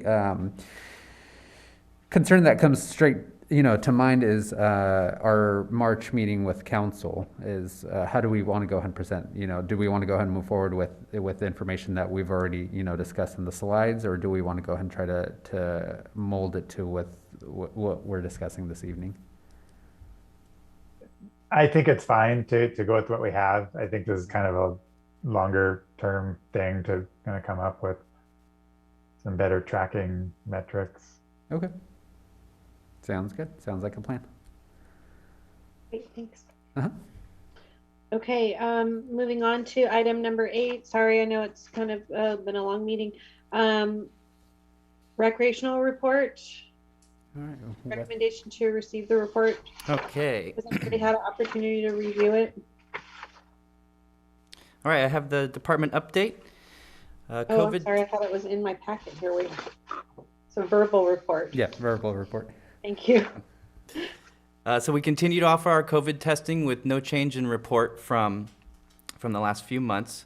[SPEAKER 3] concern that comes straight to mind is our March meeting with council is how do we want to go ahead and present? Do we want to go ahead and move forward with the information that we've already discussed in the slides, or do we want to go ahead and try to mold it to with what we're discussing this evening?
[SPEAKER 4] I think it's fine to go with what we have. I think this is kind of a longer term thing to kind of come up with some better tracking metrics.
[SPEAKER 3] Okay. Sounds good. Sounds like a plan.
[SPEAKER 1] Great, thanks.
[SPEAKER 3] Uh-huh.
[SPEAKER 1] Okay, moving on to item number 8. Sorry, I know it's kind of been a long meeting. Recreational report.
[SPEAKER 3] All right.
[SPEAKER 1] Recommendation to receive the report.
[SPEAKER 6] Okay.
[SPEAKER 1] Has anybody had an opportunity to review it?
[SPEAKER 6] All right, I have the department update.
[SPEAKER 1] Oh,
[SPEAKER 6] COVID.
[SPEAKER 1] I'm sorry, I thought it was in my packet here. Wait. It's a verbal report.
[SPEAKER 3] Yeah, verbal report.
[SPEAKER 1] Thank you.
[SPEAKER 6] So we continue to offer our COVID testing with no change in report from the last few months,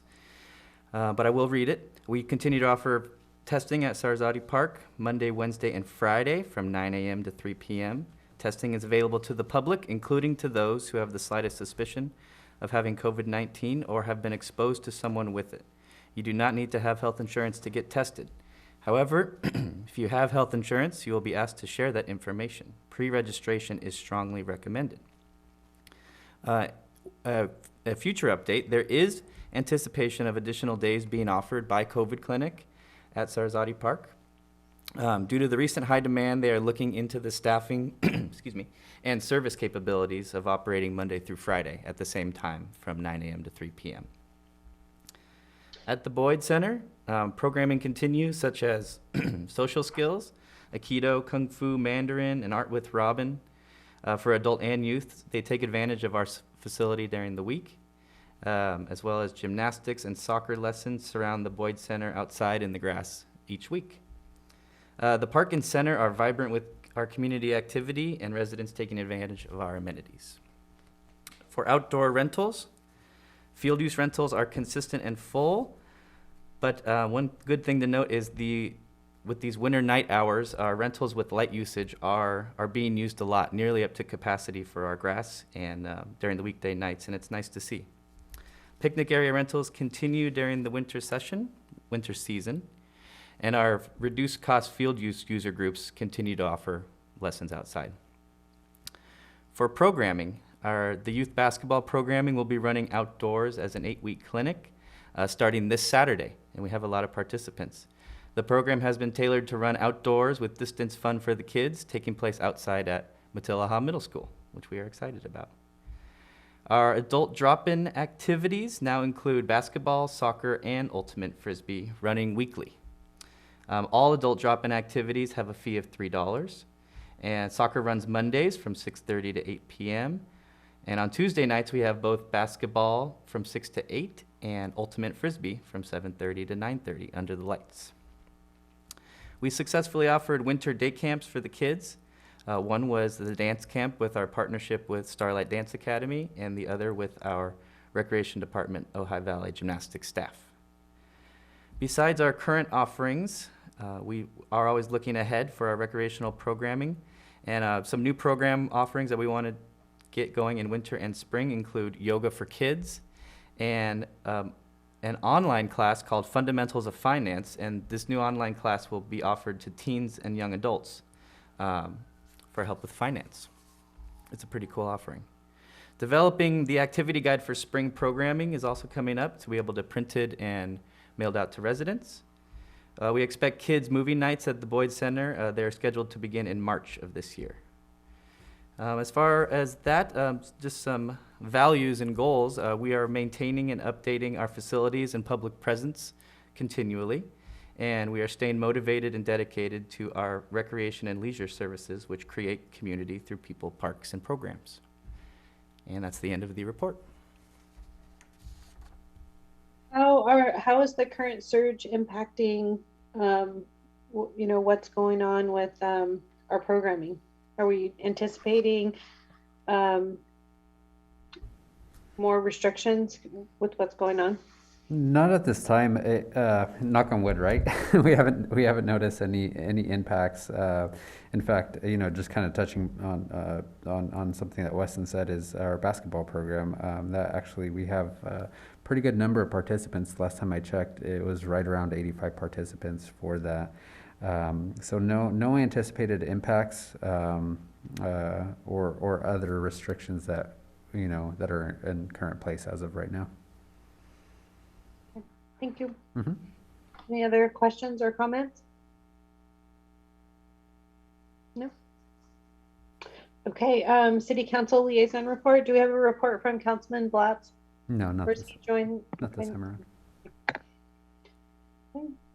[SPEAKER 6] but I will read it. We continue to offer testing at Sarzati Park Monday, Wednesday, and Friday from 9 a.m. to 3 p.m. Testing is available to the public, including to those who have the slightest suspicion of having COVID-19 or have been exposed to someone with it. You do not need to have health insurance to get tested. However, if you have health insurance, you will be asked to share that information. Pre-registration is strongly recommended. A future update, there is anticipation of additional days being offered by COVID Clinic at Sarzati Park. Due to the recent high demand, they are looking into the staffing and service capabilities of operating Monday through Friday at the same time from 9 a.m. to 3 p.m. At the Boyd Center, programming continues, such as social skills, Aikido, Kung Fu, Mandarin, and Art with Robin. For adult and youth, they take advantage of our facility during the week, as well as gymnastics and soccer lessons surround the Boyd Center outside in the grass each week. The park and center are vibrant with our community activity and residents taking advantage of our amenities. For outdoor rentals, field use rentals are consistent and full, but one good thing to note is with these winter night hours, our rentals with light usage are being used a lot, nearly up to capacity for our grass and during the weekday nights, and it's nice to see. Picnic area rentals continue during the winter season, and our reduced cost field use user groups continue to offer lessons outside. For programming, the youth basketball programming will be running outdoors as an 8-week clinic starting this Saturday, and we have a lot of participants. The program has been tailored to run outdoors with distance fun for the kids, taking place outside at Matilaha Middle School, which we are excited about. Our adult drop-in activities now include basketball, soccer, and ultimate Frisbee running weekly. All adult drop-in activities have a fee of $3. And soccer runs Mondays from 6:30 to 8 p.m. And on Tuesday nights, we have both basketball from 6 to 8 and ultimate Frisbee from 7:30 to 9:30 under the lights. We successfully offered winter day camps for the kids. One was the dance camp with our partnership with Starlight Dance Academy, and the other with our Recreation Department, Ojai Valley Gymnastics staff. Besides our current offerings, we are always looking ahead for our recreational programming, and some new program offerings that we want to get going in winter and spring include yoga for kids and an online class called Fundamentals of Finance, and this new online class will be offered to teens and young adults for help with finance. It's a pretty cool offering. Developing the activity guide for spring programming is also coming up to be able to print it and mailed out to residents. We expect kids' movie nights at the Boyd Center. They're scheduled to begin in March of this year. As far as that, just some values and goals. We are maintaining and updating our facilities and public presence continually, and we are staying motivated and dedicated to our recreation and leisure services, which create community through people, parks, and programs. And that's the end of the report.
[SPEAKER 1] How is the current surge impacting, what's going on with our programming? Are we anticipating more restrictions with what's going on?
[SPEAKER 3] Not at this time. Knock on wood, right? we haven't noticed any impacts. In fact, just kind of touching on something that Weston said is our basketball program. That actually we have a pretty good number of participants. Last time I checked, it was right around 85 participants for that. So no anticipated impacts or other restrictions that that are in current place as of right now.
[SPEAKER 1] Thank you.
[SPEAKER 3] Mm-hmm.
[SPEAKER 1] Any other questions or comments? No. Okay. City Council liaison report. Do we have a report from Councilman Blatz?
[SPEAKER 3] No, not this time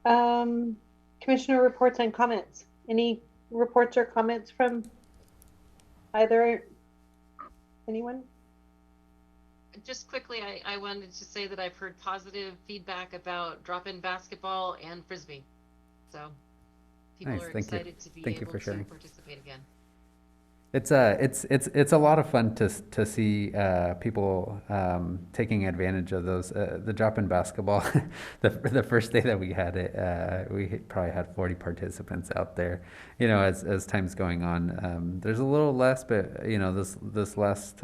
[SPEAKER 3] around.
[SPEAKER 1] Commissioner reports and comments. Any reports or comments from anyone?
[SPEAKER 5] Just quickly, I wanted to say that I've heard positive feedback about drop-in basketball and Frisbee. So people
[SPEAKER 3] Nice.
[SPEAKER 5] are
[SPEAKER 3] Thank you.
[SPEAKER 5] excited to be
[SPEAKER 3] Thank you
[SPEAKER 5] able
[SPEAKER 3] for
[SPEAKER 5] to
[SPEAKER 3] sharing.
[SPEAKER 5] participate again.
[SPEAKER 3] It's a lot of fun to see people taking advantage of those. The drop-in basketball, the first day that we had it, we probably had 40 participants out there. As time's going on, there's a little less, but this last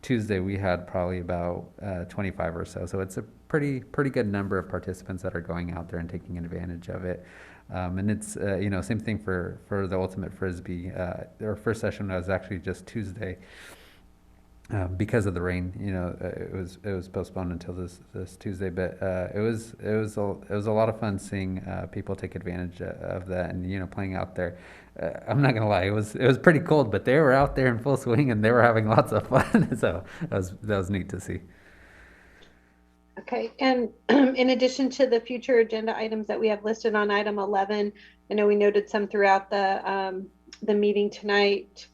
[SPEAKER 3] Tuesday we had probably about 25 or so. So it's a pretty good number of participants that are going out there and taking advantage of it. And it's same thing for the ultimate Frisbee. Our first session was actually just Tuesday because of the rain. It was postponed until this Tuesday, but it was a lot of fun seeing people take advantage of that and playing out there. I'm not gonna lie, it was pretty cold, but they were out there in full swing and they were having lots of fun. So that was neat to see.
[SPEAKER 1] Okay, and in addition to the future agenda items that we have listed on item 11, I know we noted some throughout the meeting tonight.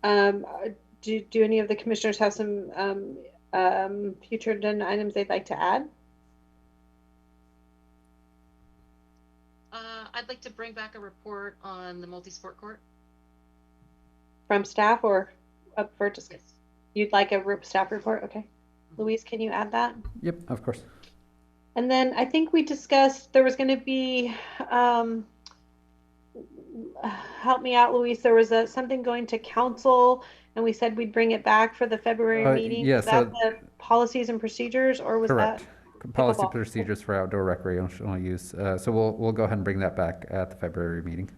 [SPEAKER 1] Do any of the commissioners have some future agenda items they'd like to add?
[SPEAKER 5] I'd like to bring back a report on the multi-sport court.
[SPEAKER 1] From staff or up for discussion?
[SPEAKER 5] Yes.
[SPEAKER 1] You'd like a staff report? Okay. Louise, can you add that?
[SPEAKER 3] Yep, of course.
[SPEAKER 1] And then I think we discussed there was going to be, help me out, Louise, there was something going to council and we said we'd bring it back for the February meeting.
[SPEAKER 3] Yeah,
[SPEAKER 1] was that the policies and procedures or was
[SPEAKER 3] correct.
[SPEAKER 1] that?
[SPEAKER 3] Policy
[SPEAKER 1] Pickleball.
[SPEAKER 3] procedures for outdoor recreational use. So we'll go ahead and bring that back at the February meeting.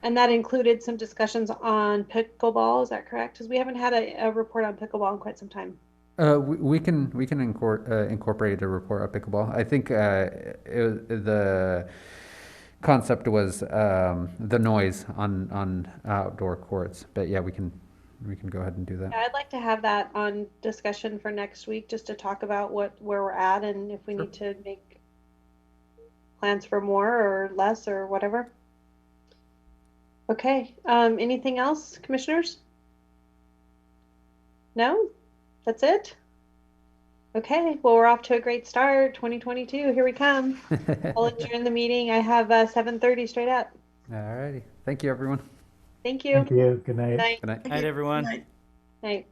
[SPEAKER 1] And that included some discussions on pickleball, is that correct? Because we haven't had a report on pickleball in quite some time.
[SPEAKER 3] We can incorporate a report on pickleball. I think the concept was the noise on outdoor courts, but yeah, we can go ahead and do that.
[SPEAKER 1] Yeah, I'd like to have that on discussion for next week, just to talk about where we're at and if we
[SPEAKER 3] Sure.
[SPEAKER 1] need to make plans for more or less or whatever. Okay, anything else, commissioners? No? That's it? Okay, well, we're off to a great start. 2022, here we come. I'll adjourn the meeting. I have 7:30 straight up.
[SPEAKER 3] All righty. Thank you, everyone.
[SPEAKER 1] Thank you.
[SPEAKER 4] Thank you. Good night.
[SPEAKER 1] Night.
[SPEAKER 3] Good night.
[SPEAKER 6] Night, everyone.
[SPEAKER 2] Night.
[SPEAKER 1] Night.